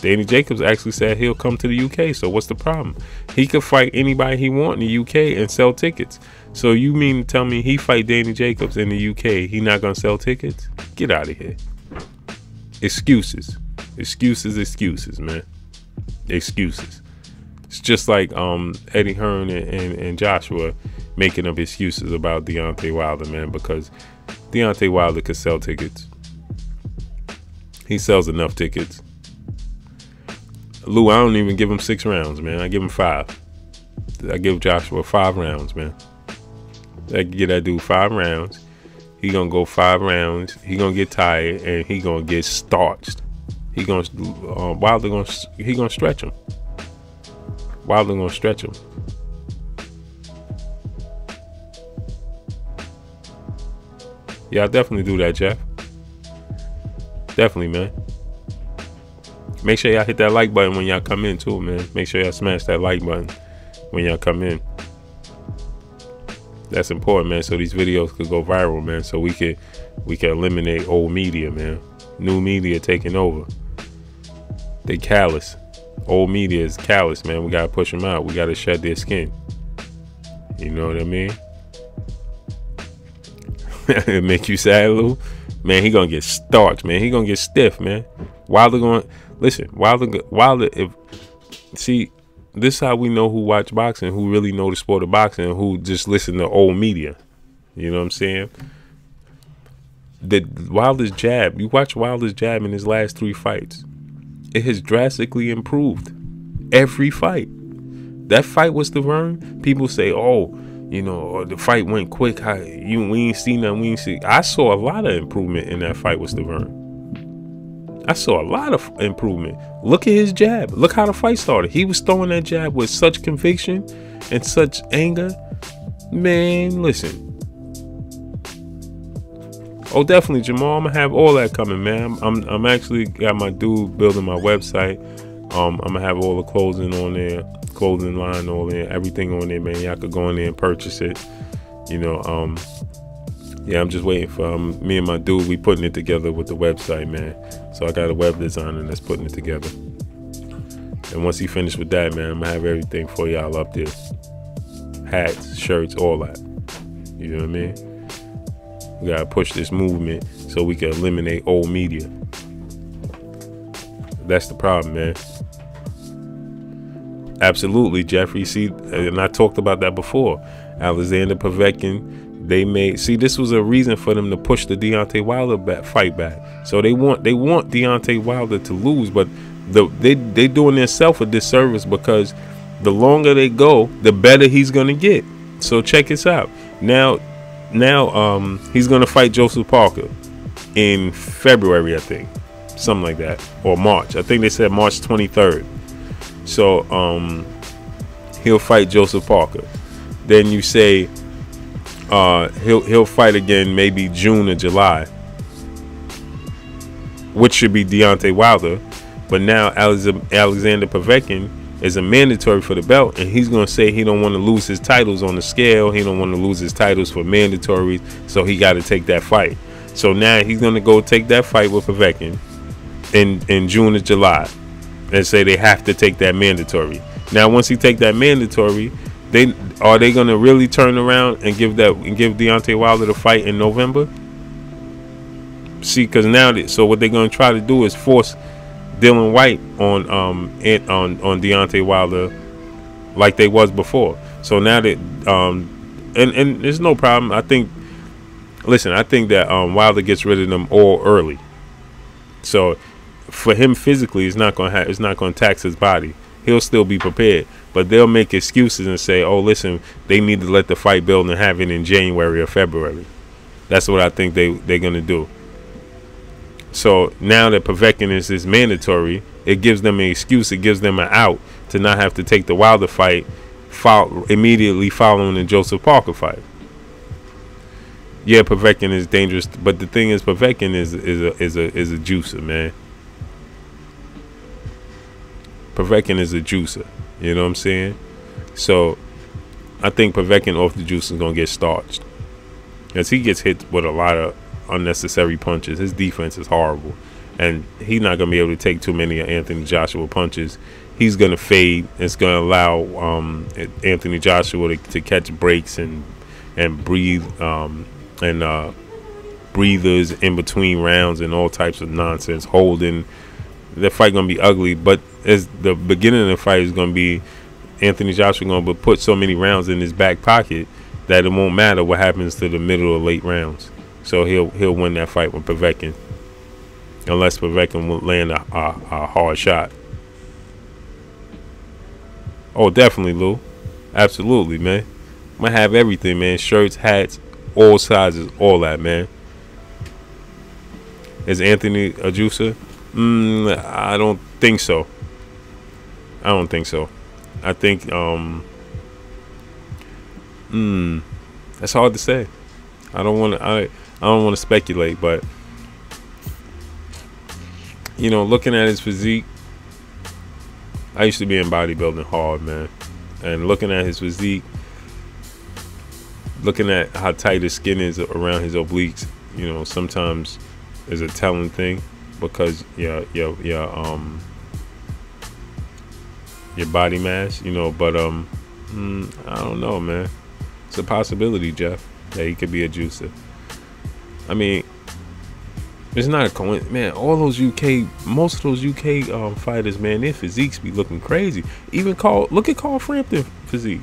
Danny Jacobs actually said he'll come to the UK, so what's the problem? He could fight anybody he want in the UK and sell tickets. So you mean to tell me he fight Danny Jacobs in the UK, he not gonna sell tickets? Get out of here. Excuses, man. Excuses. It's just like Eddie Hearn and Joshua making up excuses about Deontay Wilder, man, because Deontay Wilder could sell tickets. He sells enough tickets. Lou, I don't even give him 6 rounds, man. I give him 5. I give Joshua 5 rounds, man. I get that dude 5 rounds. He gonna go 5 rounds. He gonna get tired and he gonna get starched. He gonna he gonna stretch him. Wilder gonna stretch him. Yeah, I definitely do that, Jeff. Definitely, man. Make sure y'all hit that like button when y'all come in too, man. Make sure y'all smash that like button when y'all come in. That's important, man. So these videos could go viral, man. So we can eliminate old media, man. New media taking over. They callous. Old media is callous, man. We gotta push them out. We gotta shed their skin. You know what I mean? It make you sad, Lou? Man, he gonna get starched, man. He gonna get stiff, man. Wilder gonna listen. Wilder. See, this is how we know who watch boxing, who really know the sport of boxing, and who just listen to old media. You know what I'm saying? The Wilder's jab. You watch Wilder's jab in his last 3 fights. It has drastically improved every fight. That fight with Stavern, people say, "Oh, you know, the fight went quick. We ain't seen nothing. I saw a lot of improvement in that fight with Stavern. I saw a lot of improvement. Look at his jab. Look how the fight started. He was throwing that jab with such conviction and such anger. Man, listen. Oh, definitely, Jamal. I'm gonna have all that coming, man. I'm actually got my dude building my website. I'm gonna have all the clothing on there, clothing line on there, everything on there, man. Y'all could go in there and purchase it. You know, yeah, I'm just waiting for me and my dude. We putting it together with the website, man. So I got a web designer that's putting it together. And once he finished with that, man, I'm gonna have everything for y'all up there. Hats, shirts, all that. You know what I mean? We gotta push this movement so we can eliminate old media. That's the problem, man. Absolutely, Jeffrey. See, and I talked about that before. Alexander Povetkin, they made. See, this was a reason for them to push the Deontay Wilder fight back. So they want Deontay Wilder to lose, but they doing themselves a disservice, because the longer they go, the better he's gonna get. So check this out. Now, he's gonna fight Joseph Parker in February, I think, something like that, or March. I think they said March 23rd. So he'll fight Joseph Parker. Then you say he'll fight again maybe June or July, which should be Deontay Wilder. But now Alexander Povetkin is a mandatory for the belt, and he's going to say he don't want to lose his titles on the scale. He don't want to lose his titles for mandatories, so he got to take that fight. So now he's going to go take that fight with Povetkin in June or July, and say they have to take that mandatory. Now, once he take that mandatory, are they going to really turn around and give Deontay Wilder the fight in November? See, because now, so what they're going to try to do is force Dylan White on Deontay Wilder like they was before. So now that and there's no problem. I think that Wilder gets rid of them all early. So for him physically, it's not going to tax his body. He'll still be prepared, but they'll make excuses and say, "Oh, listen, they need to let the fight build and have it in January or February." That's what I think they're going to do. So now that Povetkin is mandatory, it gives them an excuse. It gives them an out to not have to take the Wilder fight immediately following the Joseph Parker fight. Yeah, Povetkin is dangerous, but the thing is, Povetkin is a juicer, man. Povetkin is a juicer. You know what I'm saying? So I think Povetkin off the juice is gonna get starched, as he gets hit with a lot of unnecessary punches. His defense is horrible, and he's not gonna be able to take too many of Anthony Joshua punches. He's gonna fade. It's gonna allow Anthony Joshua to catch breaks and breathe breathers in between rounds and all types of nonsense. Holding. The fight gonna be ugly, but as the beginning of the fight is gonna be Anthony Joshua gonna put so many rounds in his back pocket that it won't matter what happens to the middle or late rounds. So he'll win that fight with Povetkin, unless Povetkin will land a hard shot. Oh, definitely, Lou. Absolutely, man. I'm gonna have everything, man. Shirts, hats, all sizes, all that, man. Is Anthony a juicer? I don't think so. I don't think so. I think that's hard to say. I don't want to speculate, but you know, looking at his physique, I used to be in bodybuilding hard, man, and looking at his physique, looking at how tight his skin is around his obliques, you know, sometimes is a telling thing, because your body mass, you know, but I don't know, man. It's a possibility, Jeff, that he could be a juicer. I mean, it's not a coincidence, man. Most of those UK fighters, man, their physiques be looking crazy. Even look at Carl Frampton physique.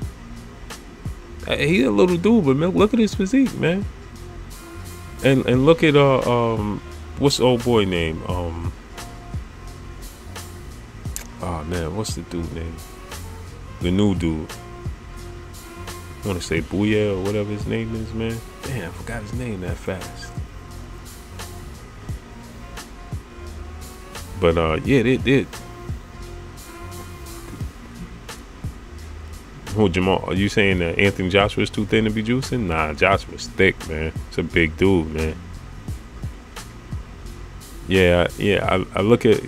He's a little dude, but look at his physique, man. And look at what's the old boy name? Oh man, what's the dude name? The new dude. I want to say Booyah or whatever his name is, man. Damn, I forgot his name that fast. But yeah, they did. Who, Jamal? Are you saying that Anthony Joshua is too thin to be juicing? Nah, Joshua's thick, man. It's a big dude, man. Yeah, I look at.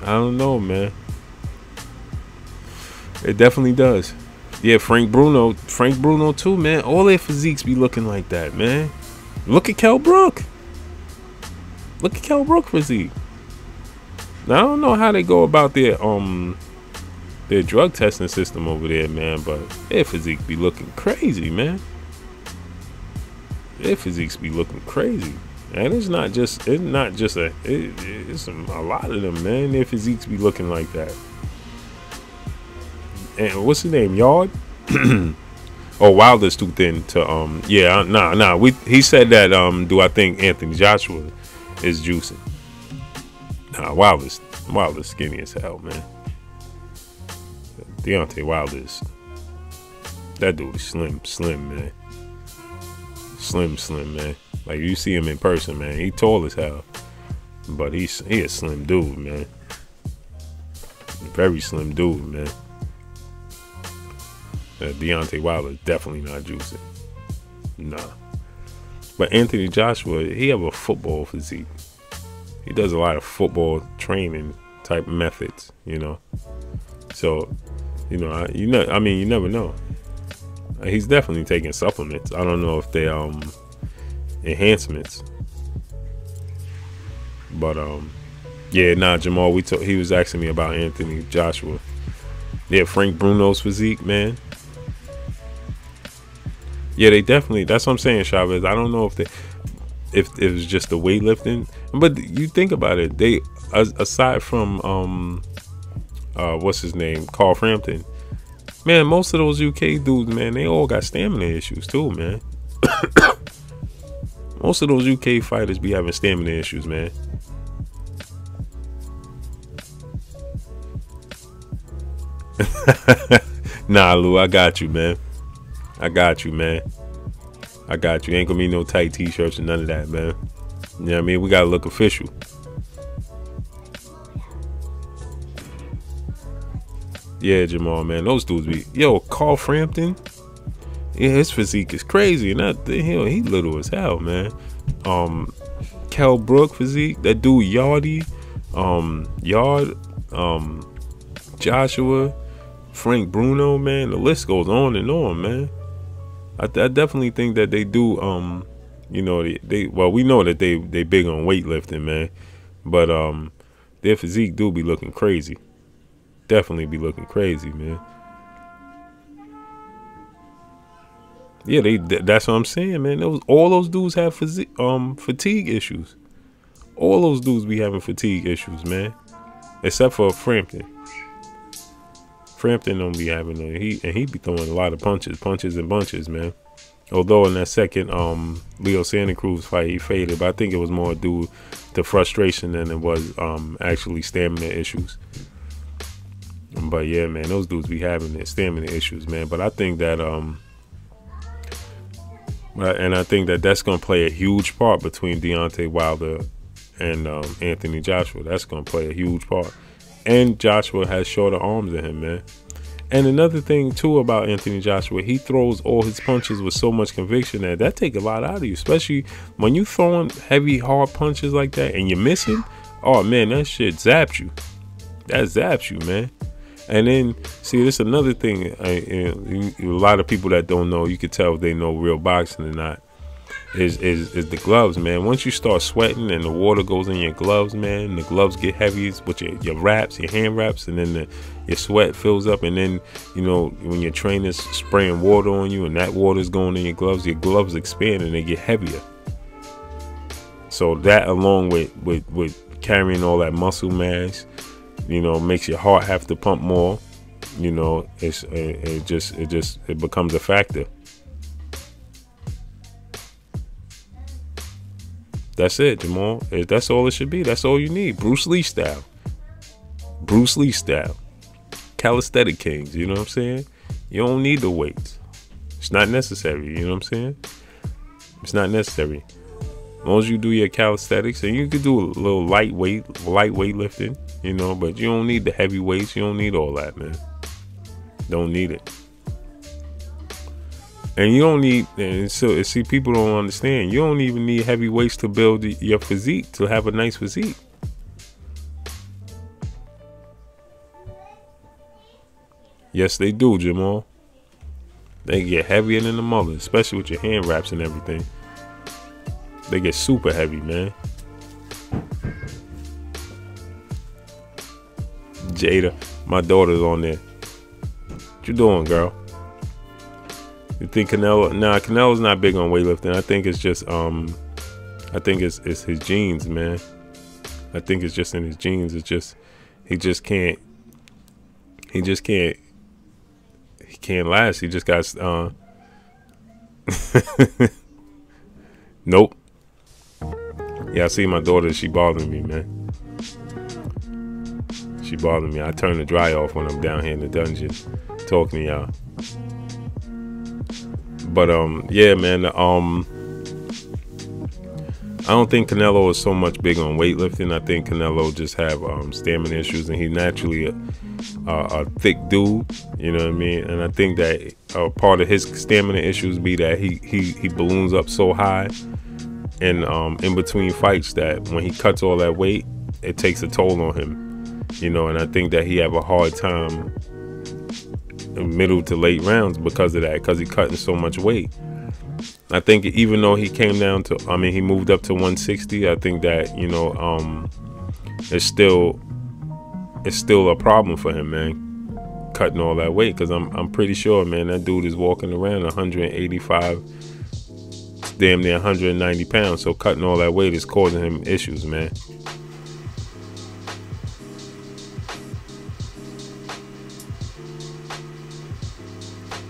I don't know, man. It definitely does. Yeah, Frank Bruno too, man. All their physiques be looking like that, man. Look at Kell Brook. Look at Kell Brook physique. Now I don't know how they go about their drug testing system over there, man, but their physique be looking crazy, man. Their physiques be looking crazy. And it's not just a lot of them, man. Their physiques be looking like that. And what's his name? Yard? Oh, Wilder's too thin to yeah, he said that do I think Anthony Joshua is juicing? Nah, Wilder's skinny as hell, man. Deontay Wilder's, that dude is slim, man. Slim, man. Like, you see him in person, man. He tall as hell, but he a slim dude, man. Very slim dude, man. Deontay Wilder is definitely not juicing. Nah. But Anthony Joshua, he have a football physique. He does a lot of football training type methods, you know. So, you never know. He's definitely taking supplements. I don't know if they enhancements. But yeah, Jamal, he was asking me about Anthony Joshua. Yeah, Frank Bruno's physique, man. Yeah, they definitely, that's what I'm saying, Chavez. I don't know if it was just the weightlifting, but you think about it, they aside from what's his name, Carl Frampton, man, most of those UK dudes, man, they all got stamina issues too, man. Most of those UK fighters be having stamina issues, man. Nah, Lou, I got you, man. I got you. Ain't gonna be no tight t-shirts and none of that, man. You know what I mean? We gotta look official. Yeah, Jamal, man. Those dudes be... Yo, Carl Frampton. Yeah, his physique is crazy. And he little as hell, man. Kell Brook physique. That dude Yardy. Joshua. Frank Bruno, man. The list goes on and on, man. I definitely think that they do, you know, we know that they big on weightlifting, man. But their physique do be looking crazy. Definitely be looking crazy, man. Yeah, that's what I'm saying, man. All those dudes have fatigue issues. All those dudes be having fatigue issues, man. Except for Frampton. Frampton don't be having he be throwing a lot of punches and bunches, man. Although in that second Leo Santa Cruz fight he faded, but I think it was more due to frustration than it was actually stamina issues. But yeah, man, those dudes be having stamina issues, man. But I think that I think that that's gonna play a huge part between Deontay Wilder and Anthony Joshua. That's gonna play a huge part. And Joshua has shorter arms than him, man. And another thing too about Anthony Joshua, he throws all his punches with so much conviction that take a lot out of you, especially when you throwing heavy, hard punches like that and you're missing. Oh man, that shit zaps you. That zaps you, man. And then see, this another thing. A lot of people that don't know, you could tell if they know real boxing or not. Is the gloves, man. Once you start sweating and the water goes in your gloves, man, the gloves get heavy with your wraps, your hand wraps, and then your sweat fills up, and then, you know, when your trainer's spraying water on you and that water's going in your gloves expand and they get heavier. So that, along with carrying all that muscle mass, you know, makes your heart have to pump more. You know, it becomes a factor. That's it, Jamal. That's all it should be. That's all you need. Bruce Lee style. Calisthenic kings, you know what I'm saying? You don't need the weights. It's not necessary, you know what I'm saying? It's not necessary. As long as you do your calisthenics, and you could do a little light weightlifting, you know, but you don't need the heavy weights. You don't need all that, man. Don't need it. And you don't need, and so see, people don't understand. You don't even need heavy weights to build your physique, to have a nice physique. Yes, they do, Jamal. They get heavier than the mother, especially with your hand wraps and everything. They get super heavy, man. Jada, my daughter's on there. What you doing, girl? You think Canelo? Nah, Canelo's not big on weightlifting. I think it's just I think it's his genes, man. I think it's just in his genes. It's just he can't last. He just got nope. Yeah, I see my daughter. She bothering me, man. She bothering me. I turn the dry off when I'm down here in the dungeon talking to y'all. But yeah, man. I don't think Canelo is so much big on weightlifting. I think Canelo just have stamina issues, and he's naturally a thick dude. You know what I mean? And I think that part of his stamina issues be that he balloons up so high, and in between fights, that when he cuts all that weight, it takes a toll on him. You know, and I think that he have a hard time in middle to late rounds because of that, because he's cutting so much weight. I think even though he came down to, I mean, he moved up to 160, I think that, you know, it's still a problem for him, man, cutting all that weight, because I'm pretty sure, man, that dude is walking around 185, damn near 190 pounds. So cutting all that weight is causing him issues, man.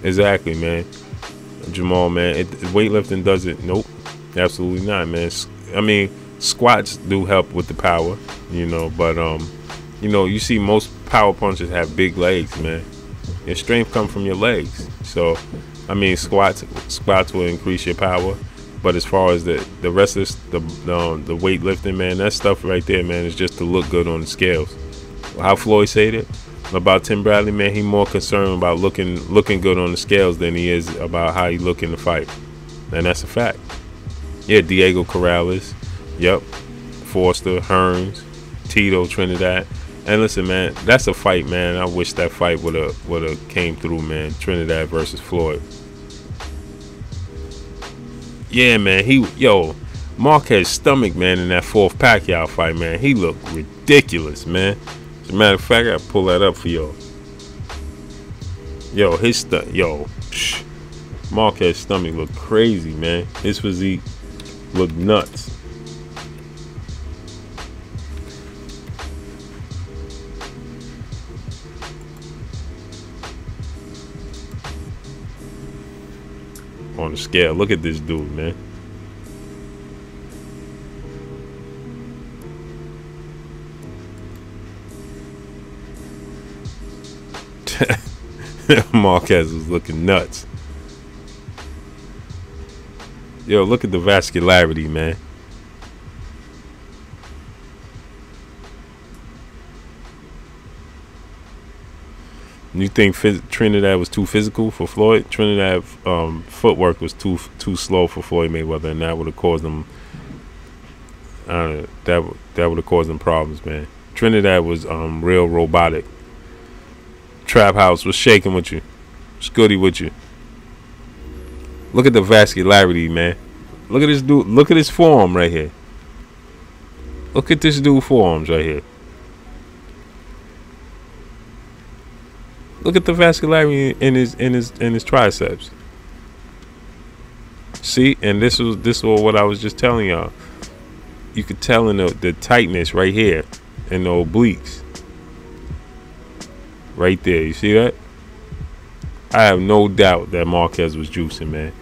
Exactly, man. Jamal, man, weightlifting doesn't. Nope, absolutely not, man. I mean, squats do help with the power, you know, but you know, you see most power punchers have big legs, man. Your strength comes from your legs. So, I mean, squats will increase your power, but as far as the rest of the weightlifting, man, that stuff right there, man, is just to look good on the scales. How Floyd said it about Tim Bradley, man, he more concerned about looking good on the scales than he is about how he look in the fight, and that's a fact. Yeah, Diego Corrales, yep, Forster, Hearns, Tito, Trinidad, and listen, man, that's a fight, man. I wish that fight would have came through, man. Trinidad versus Floyd. Yeah, man, Marquez stomach, man, in that fourth Pacquiao fight, man, he looked ridiculous, man. As a matter of fact, I gotta pull that up for y'all. Marquez's stomach looked crazy, man. His physique looked nuts. On the scale, look at this dude, man. Marquez was looking nuts. Yo, look at the vascularity, man. You think Trinidad was too physical for Floyd? Trinidad footwork was too slow for Floyd Mayweather, and that would have caused him. That would have caused him problems, man. Trinidad was real robotic. Trap House was shaking with you. Scooty with you. Look at the vascularity, man. Look at this dude. Look at his form right here. Look at this dude forearms right here. Look at the vascularity in his triceps. See, and this was what I was just telling y'all. You could tell in the tightness right here in the obliques. Right there, you see that? I have no doubt that Marquez was juicing, man.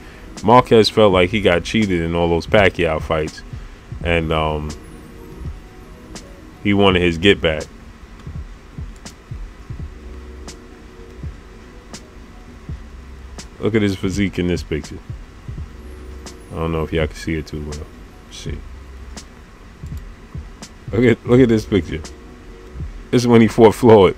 Marquez felt like he got cheated in all those Pacquiao fights, and he wanted his get back. Look at his physique in this picture. I don't know if y'all can see it too well. Let's see. Look at this picture. This is when he fought Floyd.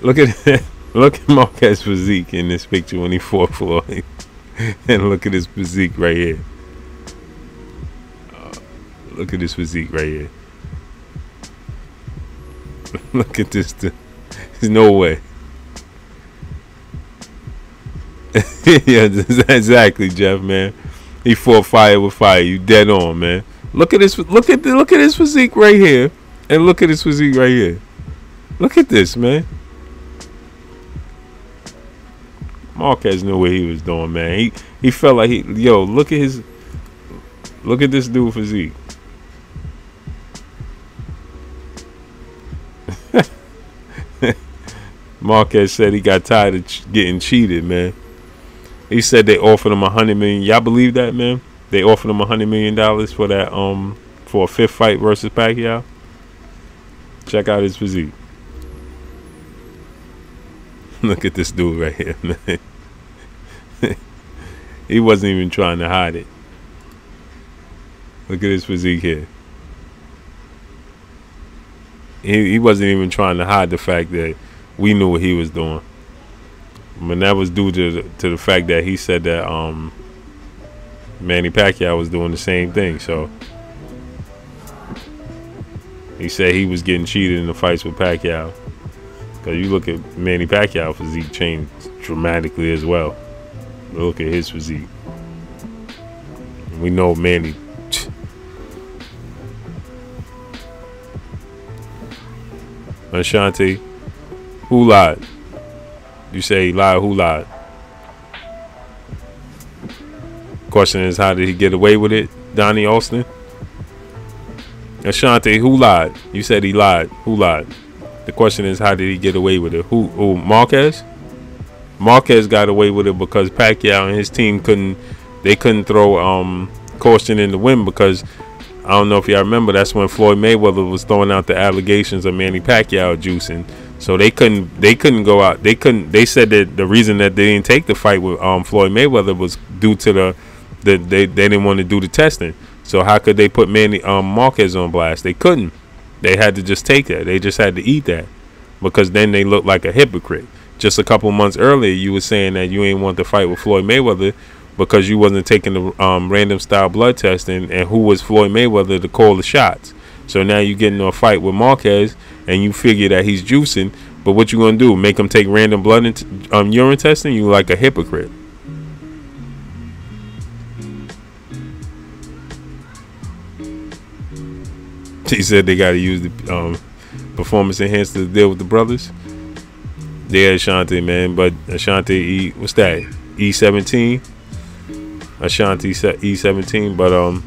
Look at Look at Marquez's physique in this picture when he fought Floyd. And look at his physique right here. Look at his physique right here. Look at this. There's no way. Yeah, exactly, Jeff, man. He fought fire with fire. You dead on, man. Look at this. Look at his physique right here, and look at his physique right here. Look at this, man. Marquez knew what he was doing, man. He felt like look at this dude physique. Marquez said he got tired of getting cheated, man. He said they offered him $100 million. Y'all believe that, man? They offered him $100 million for that for a fifth fight versus Pacquiao. Check out his physique. Look at this dude right here, man. He wasn't even trying to hide it. Look at his physique here. He wasn't even trying to hide the fact that we knew what he was doing. But that was due to the fact that he said that Manny Pacquiao was doing the same thing. So he said he was getting cheated in the fights with Pacquiao. Because you look at Manny Pacquiao physique changed dramatically as well. Look at his physique. We know Manny. Ashanti, who lied? You say he lied, who lied? Question is, how did he get away with it? Donnie Austin? Ashanti, who lied? You said he lied. Who lied? The question is, how did he get away with it? Who Marquez? Marquez got away with it because Pacquiao and his team couldn't throw caution in the wind, because I don't know if y'all remember, that's when Floyd Mayweather was throwing out the allegations of Manny Pacquiao juicing. So they couldn't go out. They said that the reason that they didn't take the fight with Floyd Mayweather was due to they didn't want to do the testing. So how could they put Marquez on blast? They couldn't. They had to just take that. They just had to eat that, because then they looked like a hypocrite. Just a couple months earlier, you were saying that you ain't want to fight with Floyd Mayweather because you wasn't taking the random style blood test, and who was Floyd Mayweather to call the shots. So now you get into a fight with Marquez, and you figure that he's juicing. But what you gonna do? Make him take random blood and urine testing? You like a hypocrite. He said they got to use the performance enhancer to deal with the brothers. Yeah, Ashanti, man. But Ashanti, what's that? E17. Ashanti E17. But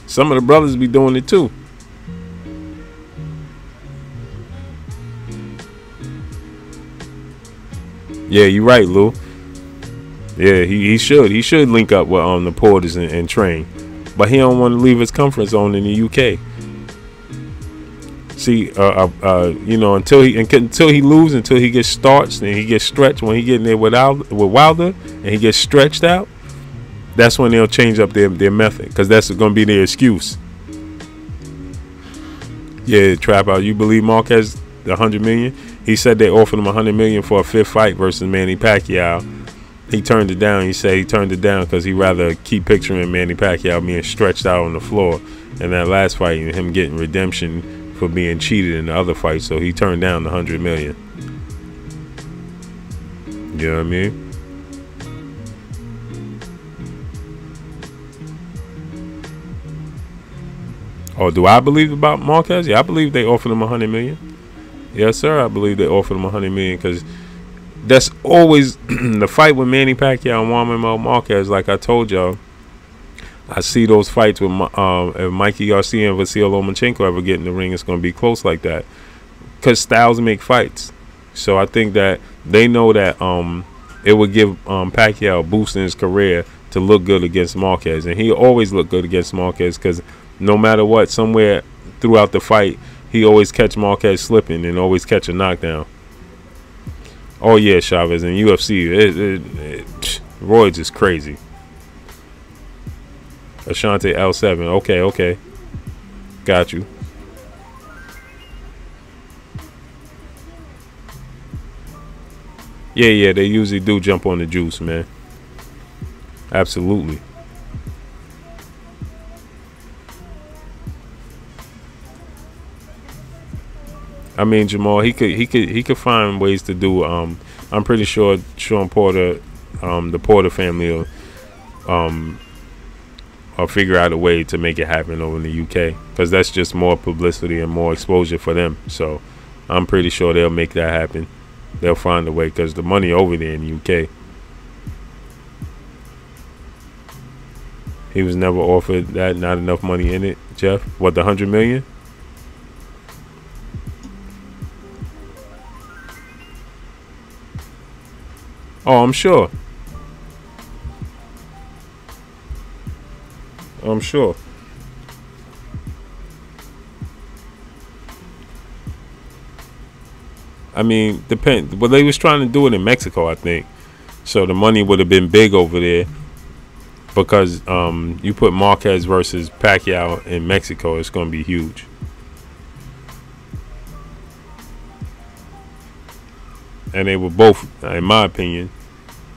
some of the brothers be doing it too. Yeah, you're right, Lou. Yeah, he should link up with the Porters and train, but he don't want to leave his comfort zone in the UK. See, until he loses, until he gets starched and he gets stretched. When he get in there with Wilder and he gets stretched out, that's when they'll change up their method, because that's going to be their excuse. Yeah, Trap Out. You believe Marquez the $100 million? He said they offered him $100 million for a fifth fight versus Manny Pacquiao. He turned it down. He said he turned it down because he'd rather keep picturing Manny Pacquiao being stretched out on the floor in that last fight, and him getting redemption for being cheated in the other fight. So he turned down the $100 million. You know what I mean? Oh, do I believe about Marquez? Yeah, I believe they offered him $100 million. Yes, sir. I believe they offered him $100 million, because that's always the fight with Manny Pacquiao and Juan Marquez. Like I told y'all, I see those fights with if Mikey Garcia and Vasil Lomachenko ever get in the ring, it's going to be close like that, because styles make fights. So I think that they know that it would give Pacquiao a boost in his career to look good against Marquez, and he always looked good against Marquez, because no matter what, somewhere throughout the fight, he always catch Marquez slipping and always catch a knockdown. Oh yeah, Chavez, in UFC, Royds is crazy. Ashanti L7. Okay. Got you. Yeah, they usually do jump on the juice, man. Absolutely. I mean, Jamal, he could find ways to do. I'm pretty sure Sean Porter, the Porter family, will figure out a way to make it happen over in the UK, because that's just more publicity and more exposure for them. So I'm pretty sure they'll make that happen. They'll find a way, because the money over there in the UK. He was never offered that. Not enough money in it, Jeff. What, the $100 million? Oh, I'm sure. I'm sure. I mean, depend. Well, they was trying to do it in Mexico, I think. So the money would have been big over there, because you put Marquez versus Pacquiao in Mexico, it's going to be huge. And they were both, in my opinion,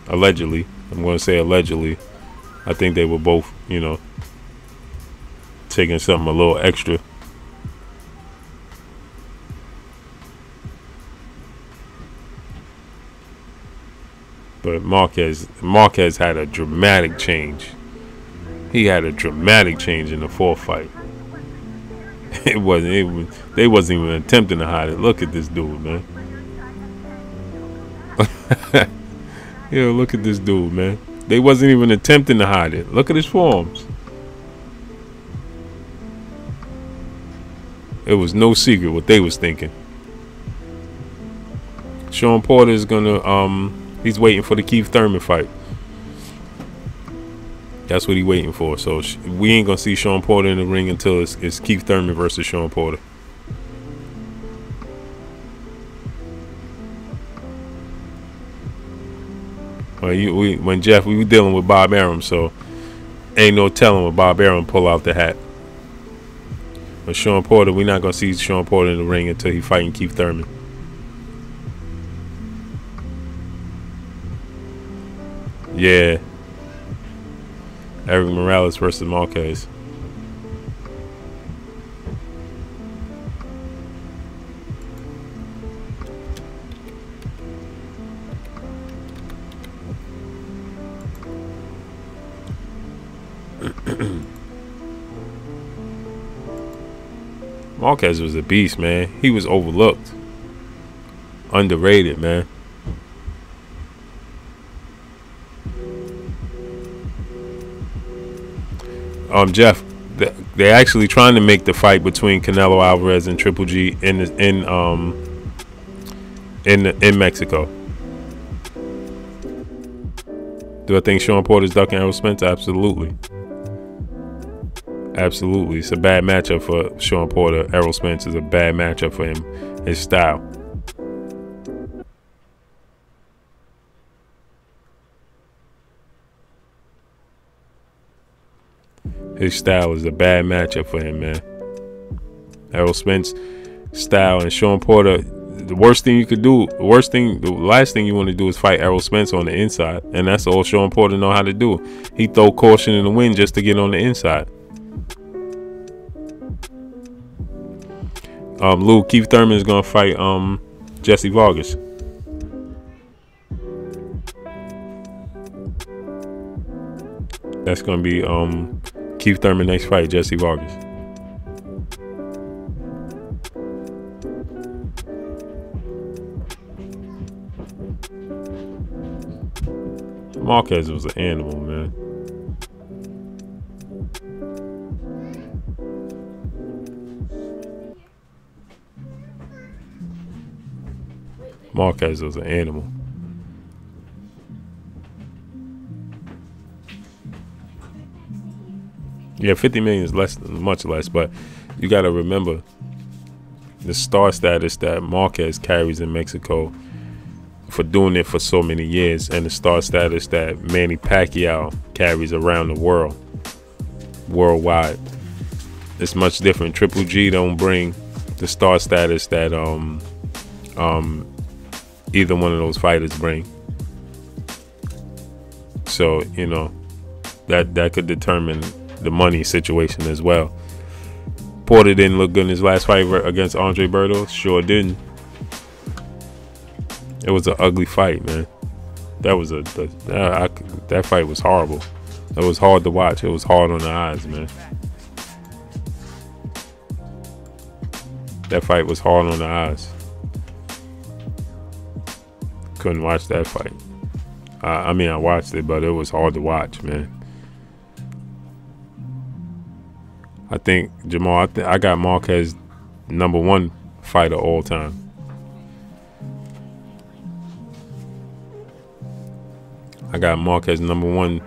allegedly. I'm going to say allegedly. I think they were both, taking something a little extra. But Marquez had a dramatic change. He had a dramatic change in the fourth fight. They wasn't even attempting to hide it. Look at this dude, man. Yo, look at this dude, man. They wasn't even attempting to hide it. Look at his forms. It was no secret what they was thinking. Sean Porter is gonna he's waiting for the Keith Thurman fight. That's what he's waiting for. So we ain't gonna see Sean Porter in the ring until it's Keith Thurman versus Sean Porter. When Jeff, we were dealing with Bob Arum, so ain't no telling what Bob Arum pull out the hat. But Sean Porter, we're not gonna see Sean Porter in the ring until he fighting Keith Thurman. Yeah. Eric Morales versus Marquez. Marquez was a beast, man. He was overlooked. Underrated, man. Jeff, they're actually trying to make the fight between Canelo Alvarez and Triple G in Mexico. Do I think Sean Porter's ducking Errol Spence? Absolutely. Absolutely. It's a bad matchup for Sean Porter. Errol Spence is a bad matchup for him. His style. His style is a bad matchup for him, man. Errol Spence style and Sean Porter. The last thing you want to do is fight Errol Spence on the inside, and that's all Sean Porter know how to do. He throw caution in the wind just to get on the inside. Keith Thurman is gonna fight Jesse Vargas. That's gonna be Keith Thurman next fight, Jesse Vargas. Marquez was an animal, man. Marquez was an animal. Yeah, 50 million is much less, but you got to remember the star status that Marquez carries in Mexico for doing it for so many years, and the star status that Manny Pacquiao carries around the world, worldwide. It's much different. Triple G don't bring the star status that either one of those fighters bring. So, you know, that could determine the money situation as well. Porter didn't look good in his last fight against Andre Berto. Sure didn't. It was an ugly fight, man. That fight was horrible. It was hard to watch. It was hard on the eyes, man. That fight was hard on the eyes. Couldn't watch that fight. I mean, I watched it, but it was hard to watch, man. I think, Jamal, I got Marquez #1 fighter all time. I got Marquez #1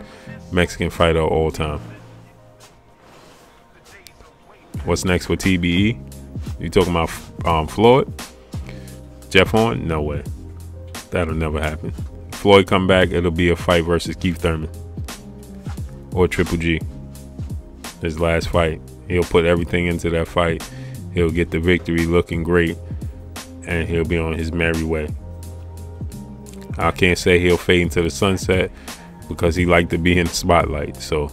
Mexican fighter all time. What's next for TBE? You talking about Floyd? Jeff Horn? No way. That'll never happen. Floyd come back, it'll be a fight versus Keith Thurman or Triple G. His last fight, he'll put everything into that fight. He'll get the victory, looking great, and he'll be on his merry way. I can't say he'll fade into the sunset because he liked to be in the spotlight. So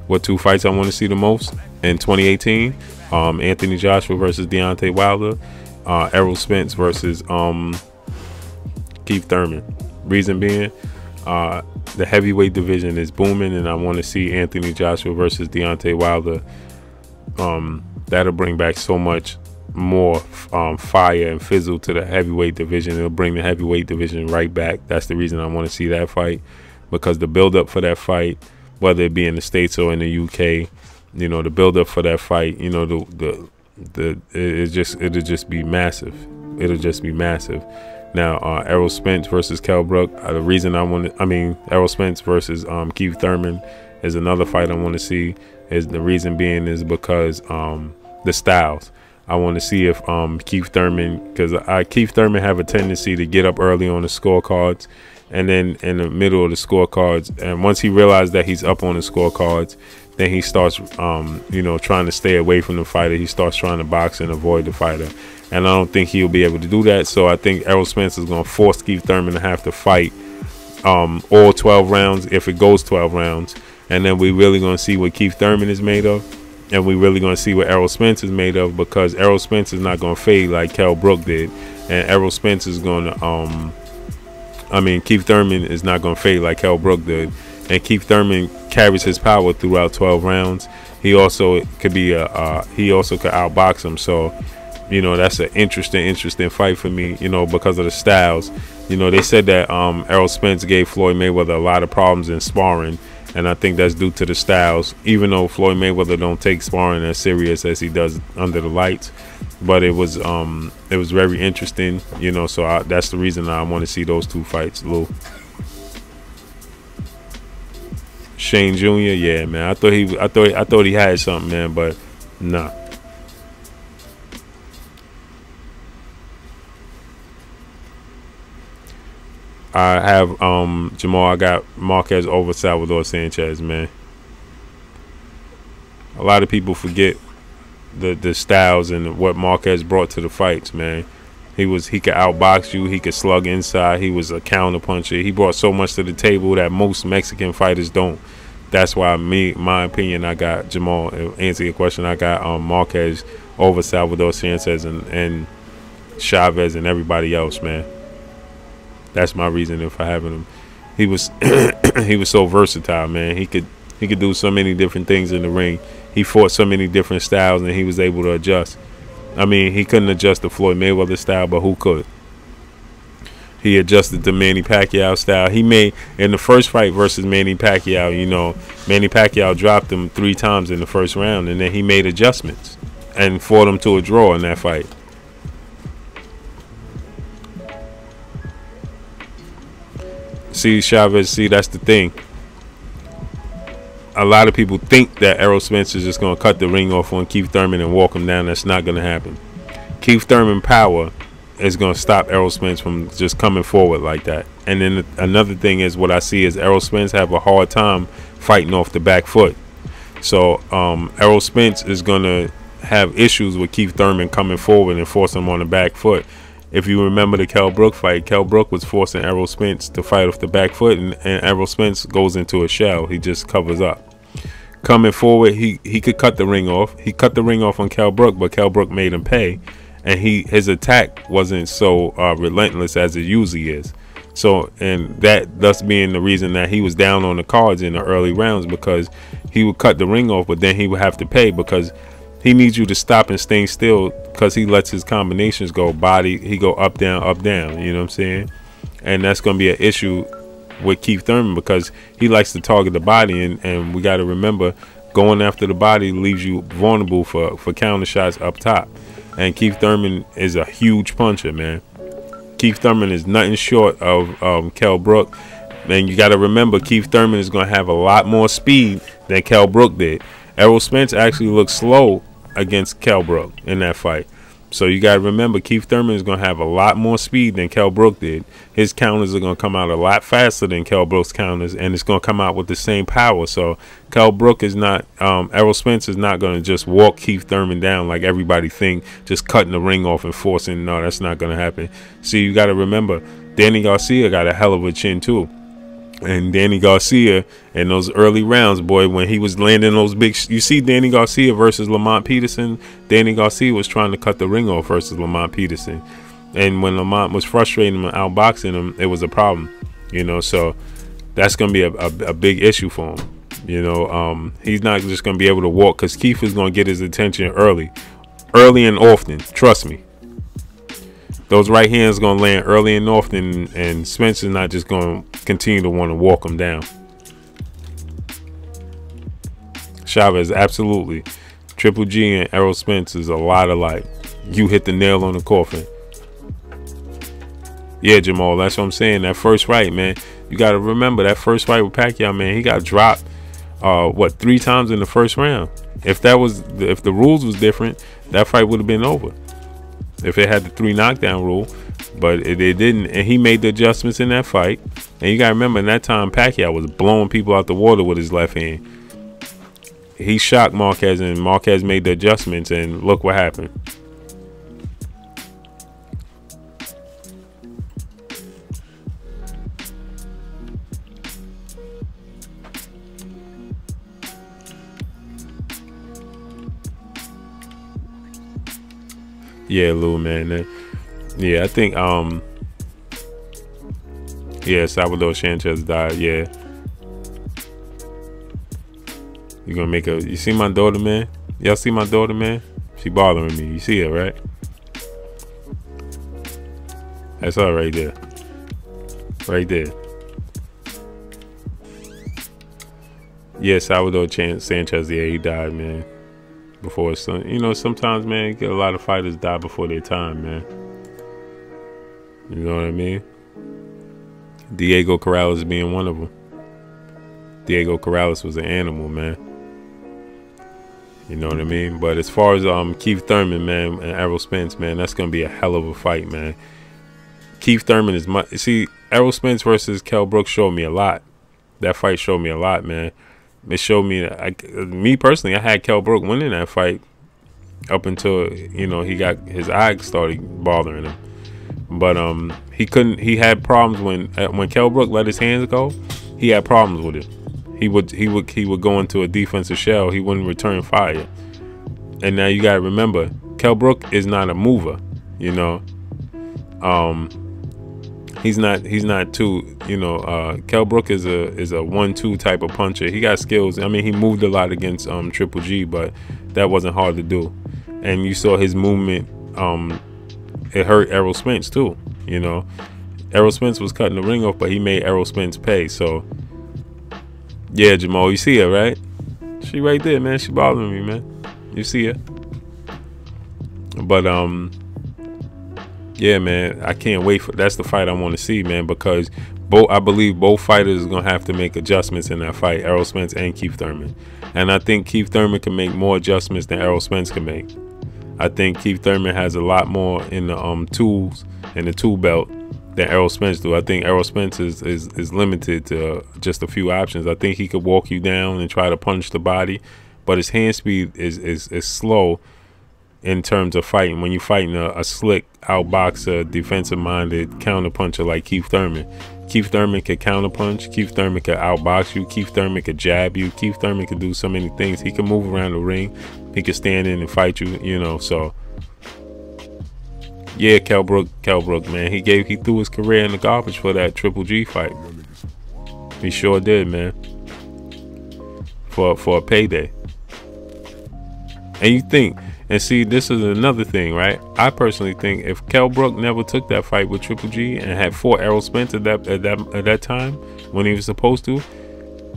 what 2 fights I want to see the most in 2018? Anthony Joshua versus Deontay Wilder. Errol Spence versus Keith Thurman. Reason being, the heavyweight division is booming, and I want to see Anthony Joshua versus Deontay Wilder. That'll bring back so much more fire and fizzle to the heavyweight division. It'll bring the heavyweight division right back. That's the reason I want to see that fight, because the build-up for that fight, whether it be in the States or in the UK, you know, the build-up for that fight, you know, it'll just be massive. It'll just be massive. Now, Errol Spence versus Kell Brook. The reason Errol Spence versus Keith Thurman is another fight I want to see. Is the reason being is because the styles. I want to see if Keith Thurman, because Keith Thurman have a tendency to get up early on the scorecards, and then in the middle of the scorecards, and once he realizes that he's up on the scorecards, then he starts, you know, trying to stay away from the fighter. He starts trying to box and avoid the fighter. And I don't think he'll be able to do that. So I think Errol Spence is going to force Keith Thurman to have to fight all 12 rounds if it goes 12 rounds. And then we're really going to see what Keith Thurman is made of. And we're really going to see what Errol Spence is made of, because Errol Spence is not going to fade like Kell Brook did. And Errol Spence is going to, Keith Thurman is not going to fade like Kell Brook did. And Keith Thurman carries his power throughout 12 rounds. He also could be he also could outbox him. So, you know, that's an interesting fight for me, you know, because of the styles. You know, they said that Errol Spence gave Floyd Mayweather a lot of problems in sparring, and I think that's due to the styles, even though Floyd Mayweather don't take sparring as serious as he does under the lights. But it was very interesting, you know, so that's the reason I want to see those 2 fights, Lou. Shane Jr., yeah, man. I thought he had something, man, but nah. I have Jamal. I got Marquez over Salvador Sanchez, man. A lot of people forget the styles and what Marquez brought to the fights, man. He could outbox you. He could slug inside. He was a counter puncher. He brought so much to the table that most Mexican fighters don't. That's why my opinion, I got Jamal. Answer your question, I got Marquez over Salvador Sanchez and Chavez and everybody else, man. That's my reasoning for having him. He was he was so versatile, man. He could do so many different things in the ring. He fought so many different styles, and he was able to adjust. I mean, he couldn't adjust the Floyd Mayweather style, but who could? He adjusted the Manny Pacquiao style. He made, in the first fight versus Manny Pacquiao, you know, Manny Pacquiao dropped him 3 times in the first round, and then he made adjustments and fought him to a draw in that fight. See, Chavez, that's the thing. A lot of people think that Errol Spence is just going to cut the ring off on Keith Thurman and walk him down. That's not going to happen. Keith Thurman power is going to stop Errol Spence from just coming forward like that. And then another thing is, what I see is Errol Spence have a hard time fighting off the back foot. So Errol Spence is going to have issues with Keith Thurman coming forward and forcing him on the back foot. If you remember the Kell Brook fight, Kell Brook was forcing Errol Spence to fight off the back foot, and Errol Spence goes into a shell. He just covers up. Coming forward, he could cut the ring off. He cut the ring off on Kell Brook, but Kell Brook made him pay, and his attack wasn't so relentless as it usually is. So, and that thus being the reason that he was down on the cards in the early rounds, because he would cut the ring off, but then he would have to pay, because he needs you to stop and stay still, because he lets his combinations go body. He go up, down, you know what I'm saying? And that's going to be an issue with Keith Thurman, because he likes to target the body, and we got to remember, going after the body leaves you vulnerable for counter shots up top. And Keith Thurman is a huge puncher, man. Keith Thurman is nothing short of Kell Brook. And you got to remember, Keith Thurman is going to have a lot more speed than Kell Brook did. Errol Spence actually looked slow against Kell Brook in that fight. So you got to remember, Keith Thurman is going to have a lot more speed than Kell Brook did. His counters are going to come out a lot faster than Kell Brook's counters, and it's going to come out with the same power. So Kell Brook is not, Errol Spence is not going to just walk Keith Thurman down like everybody think, just cutting the ring off and forcing. No, that's not going to happen. See, you got to remember, Danny Garcia got a hell of a chin too. And Danny Garcia in those early rounds, boy, when he was landing those big, you see Danny Garcia versus Lamont Peterson. Danny Garcia was trying to cut the ring off versus Lamont Peterson, and when Lamont was frustrating him and outboxing him, it was a problem, you know. So that's gonna be a big issue for him, you know. He's not just gonna be able to walk, because Keith is gonna get his attention early and often. Trust me. Those right hands gonna land early and often, and Spencer's not just gonna continue to want to walk him down. Chavez, absolutely. Triple G and Errol Spence is a lot alike. You hit the nail on the coffin. Yeah, Jamal, that's what I'm saying. That first fight, man, you got to remember that first fight with Pacquiao, man. He got dropped, 3 times in the first round. If the rules was different, that fight would have been over. If it had the 3 knockdown rule, but it didn't, and he made the adjustments in that fight. And you gotta remember, in that time, Pacquiao was blowing people out the water with his left hand. He shocked Marquez, and Marquez made the adjustments, and look what happened. Yeah, Lou, man. Yeah, I think yeah, Salvador Sanchez died. Yeah, you gonna make a, you see my daughter, man? Y'all see my daughter, man? She bothering me. You see her, right? That's her right there. Right there. Yeah, Salvador Sanchez, yeah, he died, man. Before his son. You know, sometimes, man, you get a lot of fighters die before their time, man. You know what I mean? Diego Corrales being one of them. Diego Corrales was an animal, man. You know what I mean? But as far as Keith Thurman, man, and Errol Spence, man, that's gonna be a hell of a fight, man. Keith Thurman is my, see, Errol Spence versus Kell Brook showed me a lot. That fight showed me a lot, man. It showed me, me personally, I had Kell Brook winning that fight up until, you know, he got, his eye started bothering him. But he couldn't, he had problems when Kell Brook let his hands go. He had problems with it. He would go into a defensive shell. He wouldn't return fire. And now you gotta remember, Kell Brook is not a mover, you know. He's not too, you know, Kell Brook is a 1-2 type of puncher. He got skills. I mean, he moved a lot against Triple G, but that wasn't hard to do. And you saw his movement, it hurt Errol Spence too, you know. Errol Spence was cutting the ring off, but he made Errol Spence pay. So yeah, Jamal, you see her, right? She right there, man. She bothering me, man. You see her. But yeah, man, I can't wait for, that's the fight I want to see, man, because I believe both fighters are gonna have to make adjustments in that fight, Errol Spence and Keith Thurman. And I think Keith Thurman can make more adjustments than Errol Spence can make. I think Keith Thurman has a lot more in the tools and the tool belt than Errol Spence do. I think Errol Spence is limited to just a few options. I think he could walk you down and try to punch the body, but his hand speed is slow in terms of fighting. When you're fighting a slick outboxer, defensive-minded counterpuncher like Keith Thurman. Keith Thurman could counterpunch. Keith Thurman could outbox you. Keith Thurman could jab you. Keith Thurman could do so many things. He could move around the ring. He could stand in and fight you, you know. So, yeah, Kell Brook, man. He threw his career in the garbage for that Triple G fight. He sure did, man. For a payday. And you think, and see, this is another thing, right? I personally think if Kell Brook never took that fight with Triple G and had fought Errol Spence at that time when he was supposed to,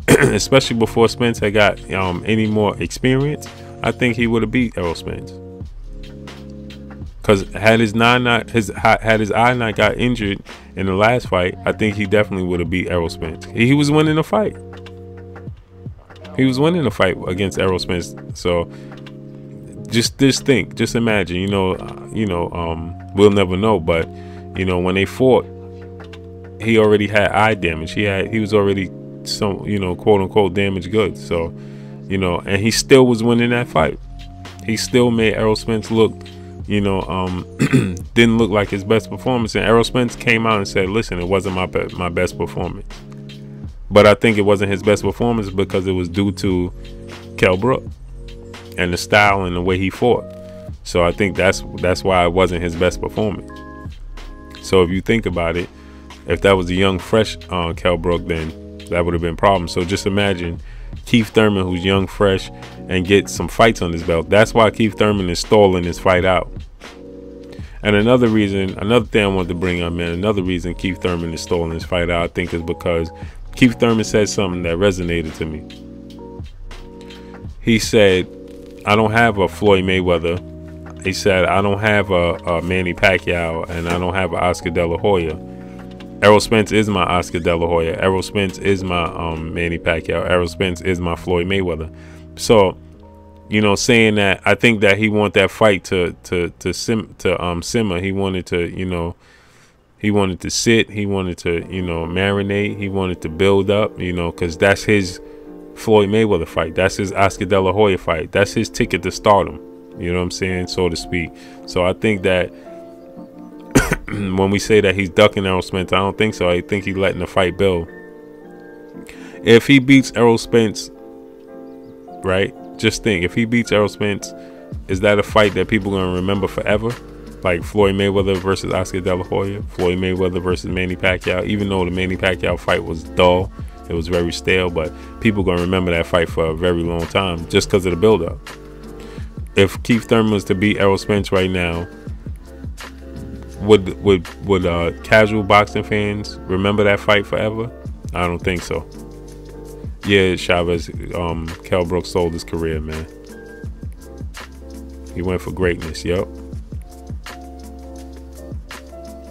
especially before Spence had got any more experience, I think he would have beat Errol Spence. Because had his eye not got injured in the last fight, I think he definitely would have beat Errol Spence. He was winning the fight. He was winning the fight against Errol Spence. So just imagine, we'll never know, but when they fought, he already had eye damage. He was already some, quote unquote damaged goods. So, and he still was winning that fight. He still made Errol Spence look, didn't look like his best performance. And Errol Spence came out and said, listen, it wasn't my best performance. But I think it wasn't his best performance because it was due to Kell Brook and the style and the way he fought. So I think that's why it wasn't his best performance. So if you think about it, if that was a young, fresh Kell Brook, then that would have been a problem. So just imagine Keith Thurman, who's young, fresh, and get some fights on his belt. That's why Keith Thurman is stalling his fight out. And another thing I wanted to bring up, man, another reason Keith Thurman is stalling his fight out, I think, is because Keith Thurman said something that resonated to me. He said, I don't have a Floyd Mayweather. He said, I don't have a Manny Pacquiao, and I don't have an Oscar De La Hoya. Errol Spence is my Oscar De La Hoya. Errol Spence is my Manny Pacquiao. Errol Spence is my Floyd Mayweather. So, saying that, I think that he want that fight to simmer. He wanted to, he wanted to sit. He wanted to, marinate. He wanted to build up, because that's his Floyd Mayweather fight. That's his Oscar De La Hoya fight. That's his ticket to stardom. You know what I'm saying, so to speak. So I think that when we say that he's ducking Errol Spence, I don't think so. I think he's letting the fight build. If he beats Errol Spence, right? Just think, if he beats Errol Spence, is that a fight that people are going to remember forever? Like Floyd Mayweather versus Oscar De La Hoya, Floyd Mayweather versus Manny Pacquiao. Even though the Manny Pacquiao fight was dull, it was very stale, but people are going to remember that fight for a very long time just because of the build-up. If Keith Thurman was to beat Errol Spence right now, would casual boxing fans remember that fight forever? I don't think so. Yeah, Chavez, Kell Brook sold his career, man. He went for greatness. Yep.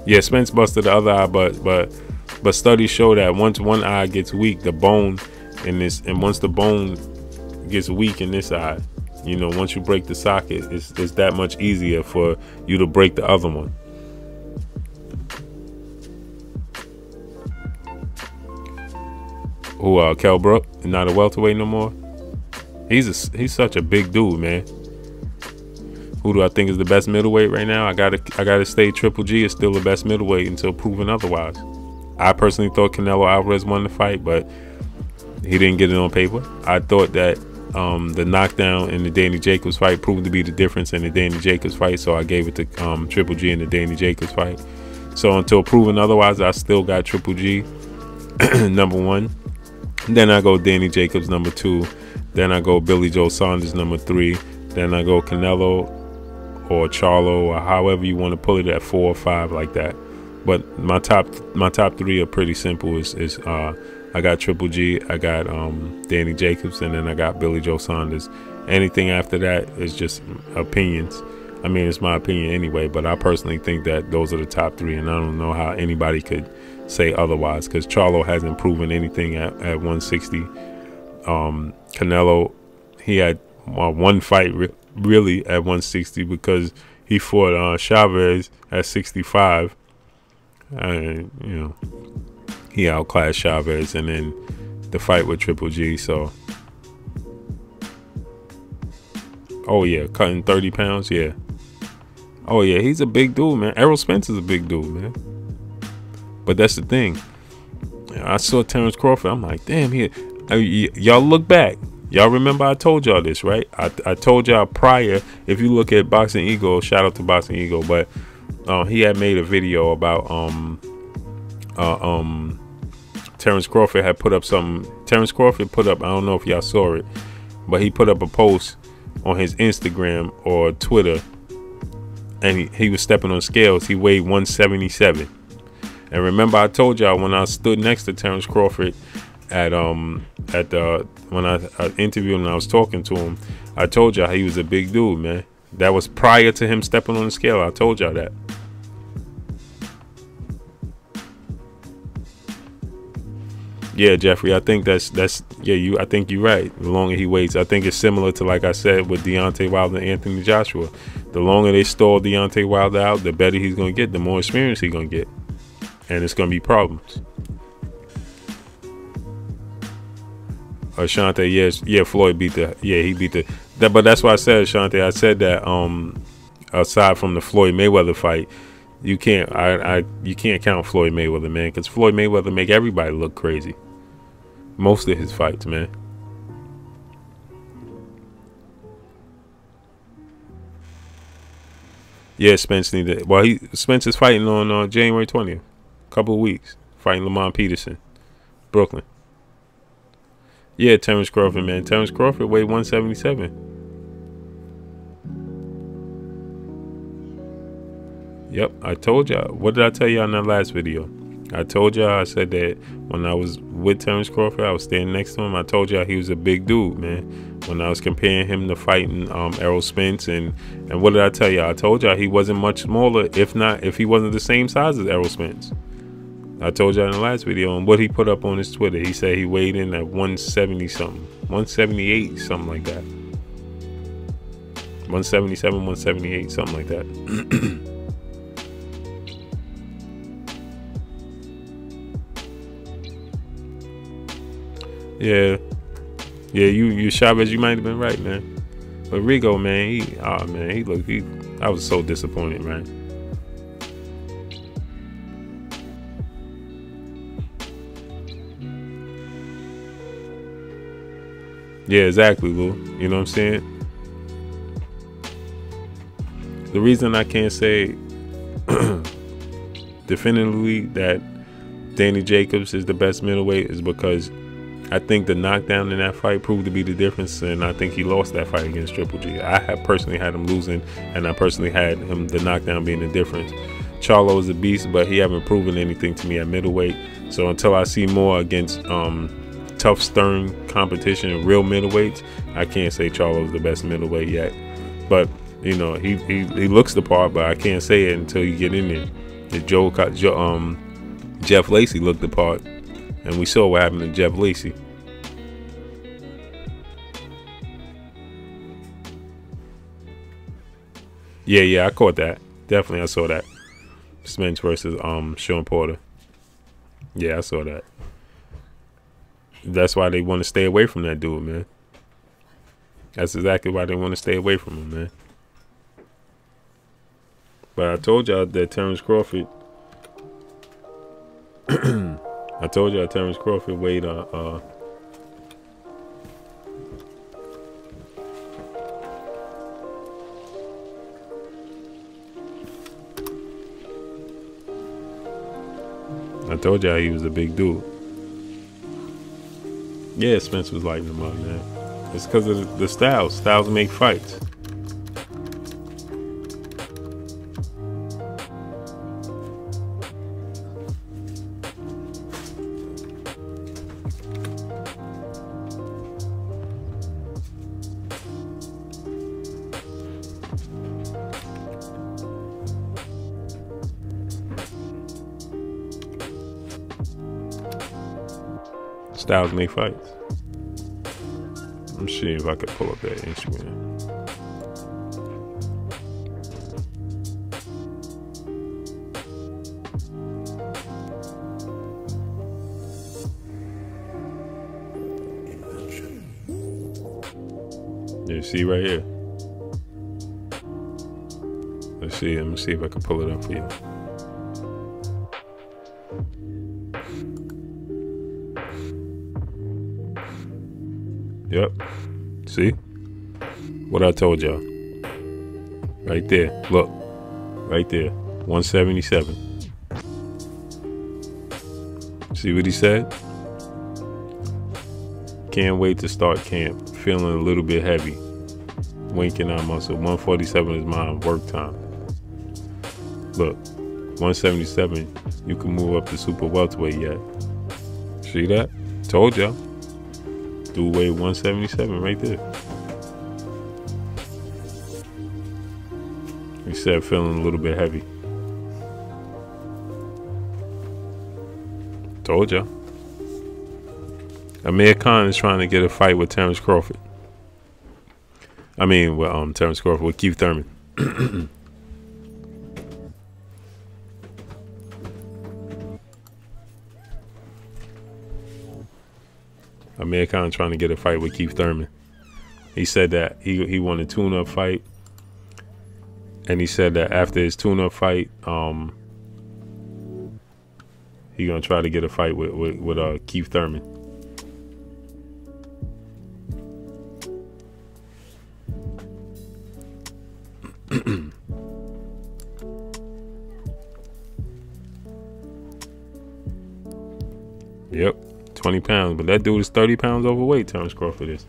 Yeah, Spence busted the other eye, but studies show that once one eye gets weak, the bone in this, and once the bone gets weak in this eye, once you break the socket, it's that much easier for you to break the other one. Who, Kell Brook, not a welterweight no more? He's such a big dude, man. Who do I think is the best middleweight right now? I gotta say Triple G is still the best middleweight until proven otherwise. I personally thought Canelo Alvarez won the fight, but he didn't get it on paper. I thought that the knockdown in the Danny Jacobs fight proved to be the difference in the Danny Jacobs fight, so I gave it to Triple G in the Danny Jacobs fight. So until proven otherwise, I still got Triple G number 1. Then I go Danny Jacobs number 2. Then I go Billy Joe Saunders number 3. Then I go Canelo or Charlo, or however you want to pull it, at 4 or 5, like that. But my top 3 are pretty simple. Is I got Triple G, I got Danny Jacobs, and then I got Billy Joe Saunders. Anything after that is just opinions. I mean, it's my opinion anyway, but I personally think that those are the top 3, and I don't know how anybody could say otherwise, because Charlo hasn't proven anything at 160. Canelo, he had one fight really at 160 because he fought Chavez at 65, and he outclassed Chavez, and then the fight with Triple G. So, oh yeah, cutting 30 pounds, yeah, Oh yeah, he's a big dude, man. Errol Spence is a big dude, man. But that's the thing. I saw Terrence Crawford. I'm like, damn, y'all look back. Y'all remember I told y'all this, right? I told y'all prior. If you look at Boxing Ego, shout out to Boxing Ego, but he had made a video about Terrence Crawford had put up something. Terrence Crawford put up, I don't know if y'all saw it, but he put up a post on his Instagram or Twitter, and he was stepping on scales. He weighed 177. And remember, I told y'all when I stood next to Terrence Crawford when I interviewed him and I was talking to him, I told y'all he was a big dude, man. That was prior to him stepping on the scale. I told y'all that. Yeah, Jeffrey, I think I think you're right. The longer he waits, I think it's similar to, like I said, with Deontay Wilder and Anthony Joshua. The longer they stall Deontay Wilder out, the better he's gonna get, the more experience he's gonna get. And it's gonna be problems. Shante, yes, yeah, Floyd beat he beat but that's why I said, Shante, I said that aside from the Floyd Mayweather fight, you can't count Floyd Mayweather, man, because Floyd Mayweather make everybody look crazy. Most of his fights, man. Yeah, Spence needed. Well, Spence is fighting on January 20th. Couple of weeks, fighting Lamont Peterson, Brooklyn. Yeah, Terrence Crawford, man. Terrence Crawford weighed 177. Yep, I told y'all. What did I tell y'all in that last video? I told y'all, I said that when I was with Terrence Crawford, I was standing next to him. I told y'all he was a big dude, man. When I was comparing him to fighting Errol Spence, and what did I tell y'all? I told y'all he wasn't much smaller, if he wasn't the same size as Errol Spence. I told y'all in the last video, and what he put up on his Twitter, he said he weighed in at 170 something, 178, something like that. 177, 178, something like that. Yeah, you Chavez, you might have been right, man. But Rigo, man, I was so disappointed, man. Yeah, exactly, Lou. You know what I'm saying? The reason I can't say definitively that Danny Jacobs is the best middleweight is because I think the knockdown in that fight proved to be the difference, and I think he lost that fight against Triple G. I have personally had him losing, and I personally had him the knockdown being the difference. Charlo is a beast, but he haven't proven anything to me at middleweight. So until I see more against tough, stern competition in real middleweights, I can't say Charlo's the best middleweight yet. But you know, he looks the part, but I can't say it until you get in there. Jeff Lacey looked the part, and we saw what happened to Jeff Lacey. Yeah, I caught that. Definitely, I saw that. Spence versus Sean Porter. Yeah, I saw that. That's why they want to stay away from that dude, man. That's exactly why they want to stay away from him, man. But I told y'all that Terrence Crawford I told y'all Terrence Crawford weighed I told y'all he was a big dude. Yeah, Spence was lighting him up, man. It's because of the styles. Styles make fights. Styles make fights. I'm seeing if I could pull up that Instagram. You see right here. Let's see. Let me see if I can pull it up for you. Yep. See? What I told y'all. Right there. Look. Right there. 177. See what he said? Can't wait to start camp. Feeling a little bit heavy. Winking eye muscle. 147 is my work time. Look. 177. You can move up to super welterweight yet. See that? Told y'all. Do weight 177 right there. He said feeling a little bit heavy. Told ya. Amir Khan is trying to get a fight with Terrence Crawford. I mean, well, Terrence Crawford with Keith Thurman. Amir Khan trying to get a fight with Keith Thurman. He said that he won a tune-up fight. And he said that after his tune-up fight, he gonna try to get a fight with Keith Thurman. Yep, 20 pounds, but that dude is 30 pounds overweight. Terrence Crawford is.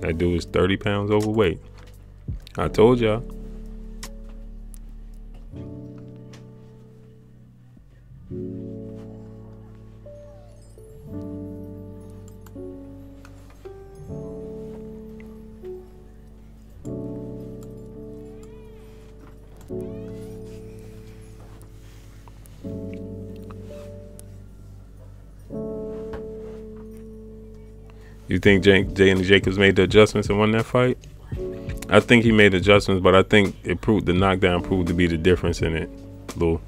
That dude is 30 pounds overweight. I told y'all. You think Danny Jacobs made the adjustments and won that fight? I think he made adjustments, but I think the knockdown proved to be the difference in it, Lou.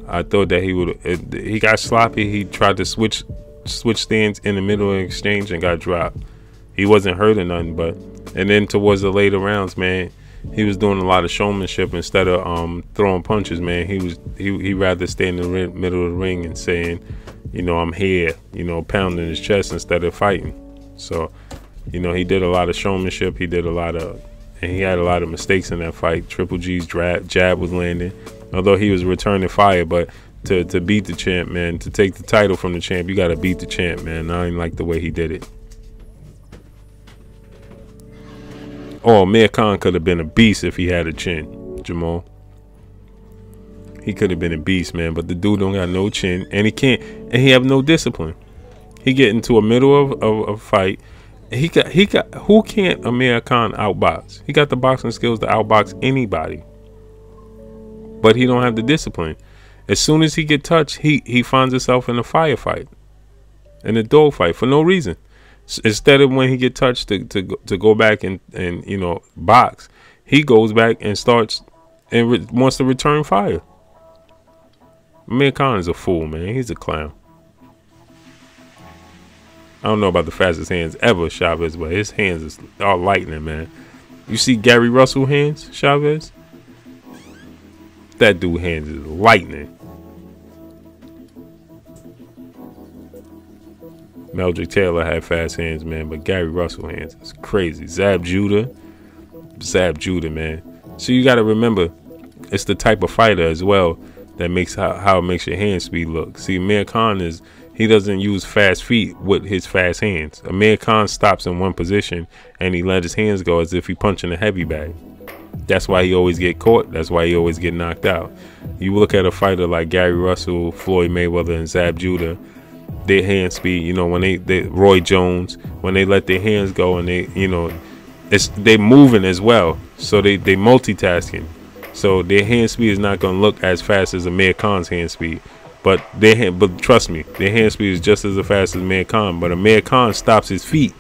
I thought that he got sloppy. He tried to switch stands in the middle of the exchange and got dropped. He wasn't hurt or nothing, and then towards the later rounds, man, he was doing a lot of showmanship instead of throwing punches, man. He rather stay in the middle of the ring and saying, you know, I'm here, you know, pounding his chest instead of fighting. So, you know, he did a lot of showmanship. He had a lot of mistakes in that fight. Triple G's jab was landing, although he was returning fire. But to beat the champ, man, to take the title from the champ, you got to beat the champ, man. I didn't like the way he did it. Oh, Amir Khan could have been a beast if he had a chin, Jamal. He could have been a beast, man, but the dude don't got no chin, and he have no discipline. He get into a middle of a fight. Who can't Amir Khan outbox? He got the boxing skills to outbox anybody, but he don't have the discipline. As soon as he get touched, he finds himself in a firefight, in a dogfight for no reason. Instead of when he get touched to go back and you know, box, he goes back and starts and wants to return fire. Amir Khan is a fool, man. He's a clown. I don't know about the fastest hands ever, Chavez, but his hands is all lightning, man. You see Gary Russell hands, Chavez? That dude hands is lightning. Meldrick Taylor had fast hands, man, but Gary Russell hands is crazy. Zab Judah, man. So you got to remember, it's the type of fighter as well that makes how it makes your hand speed look. See, Amir Khan he doesn't use fast feet with his fast hands. Amir Khan stops in one position and he let his hands go as if he punching a heavy bag. That's why he always get caught. That's why he always get knocked out. You look at a fighter like Gary Russell, Floyd Mayweather, and Zab Judah, their hand speed, you know, when they Roy Jones, when they let their hands go and they, you know, they moving as well. So they multitasking. So their hand speed is not going to look as fast as Amir Khan's hand speed. But but trust me, their hand speed is just as fast as Amir Khan. But Amir Khan stops his feet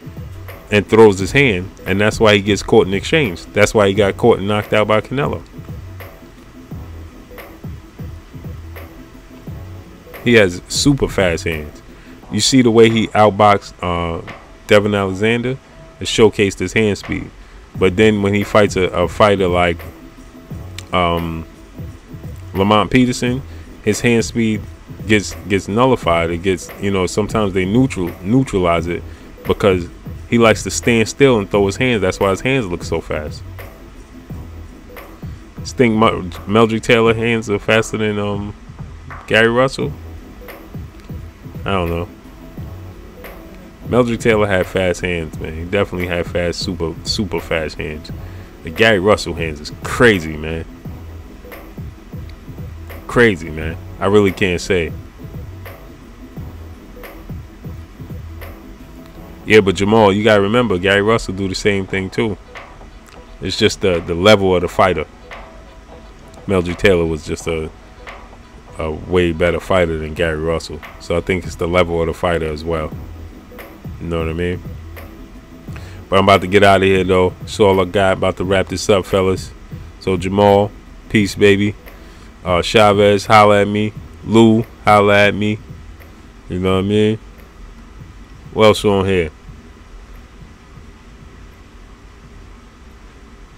and throws his hand, and that's why he gets caught in exchange. That's why he got caught and knocked out by Canelo. He has super fast hands. You see the way he outboxed Devin Alexander? It showcased his hand speed. But then when he fights a fighter like Lamont Peterson, his hand speed gets nullified. It gets, you know, sometimes they neutralize it because he likes to stand still and throw his hands. That's why his hands look so fast. Just think Meldrick Taylor hands are faster than Gary Russell. I don't know. Meldrick Taylor had fast hands, man. He definitely had fast, super fast hands. The Gary Russell hands is crazy, man. Crazy, man. I really can't say. Yeah, but Jamal, you gotta remember, Gary Russell do the same thing too. It's just the level of the fighter. Meldrick Taylor was just a way better fighter than Gary Russell. So I think it's the level of the fighter as well. You know what I mean? But I'm about to get out of here, though. That's all I got. About to wrap this up, fellas. So Jamal, peace, baby. Chavez, holla at me. Lou, holla at me. You know what I mean? What else on here?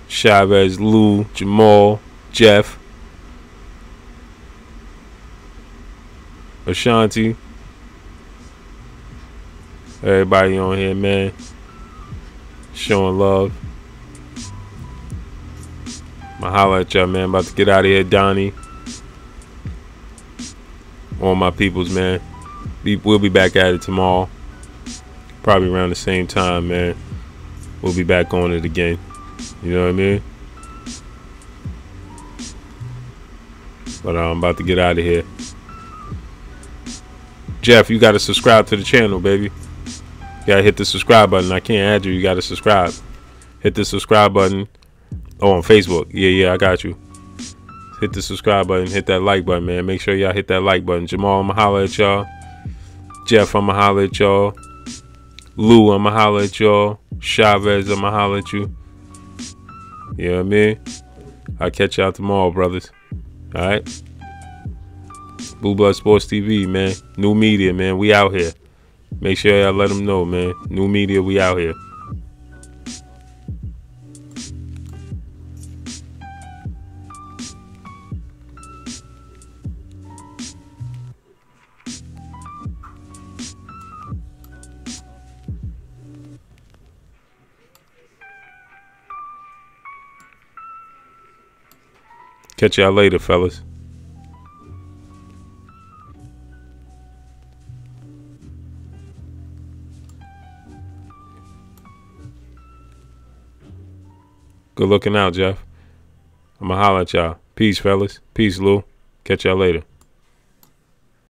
Chavez, Lou, Jamal, Jeff, Ashanti. Everybody on here, man. Showing love. I'ma holla at y'all, man. About to get out of here, Donnie. All my peoples, man. We'll be back at it tomorrow. Probably around the same time, man. We'll be back on it again. You know what I mean? But I'm about to get out of here. Jeff, you got to subscribe to the channel, baby. You got to hit the subscribe button. I can't add you. You got to subscribe. Hit the subscribe button. Oh, on Facebook. Yeah, I got you. Hit the subscribe button. Hit that like button, man. Make sure y'all hit that like button. Jamal, I'ma holler at y'all. Jeff, I'ma holler at y'all. Lou, I'ma holler at y'all. Chavez, I'ma holler at you. You know what I mean? I'll catch y'all tomorrow, brothers. Alright? Blue Blood Sports TV, man. New media, man. We out here. Make sure y'all let them know, man. New media, we out here. Catch y'all later, fellas. Good looking out, Jeff. I'ma holler at y'all. Peace, fellas. Peace, Lou. Catch y'all later.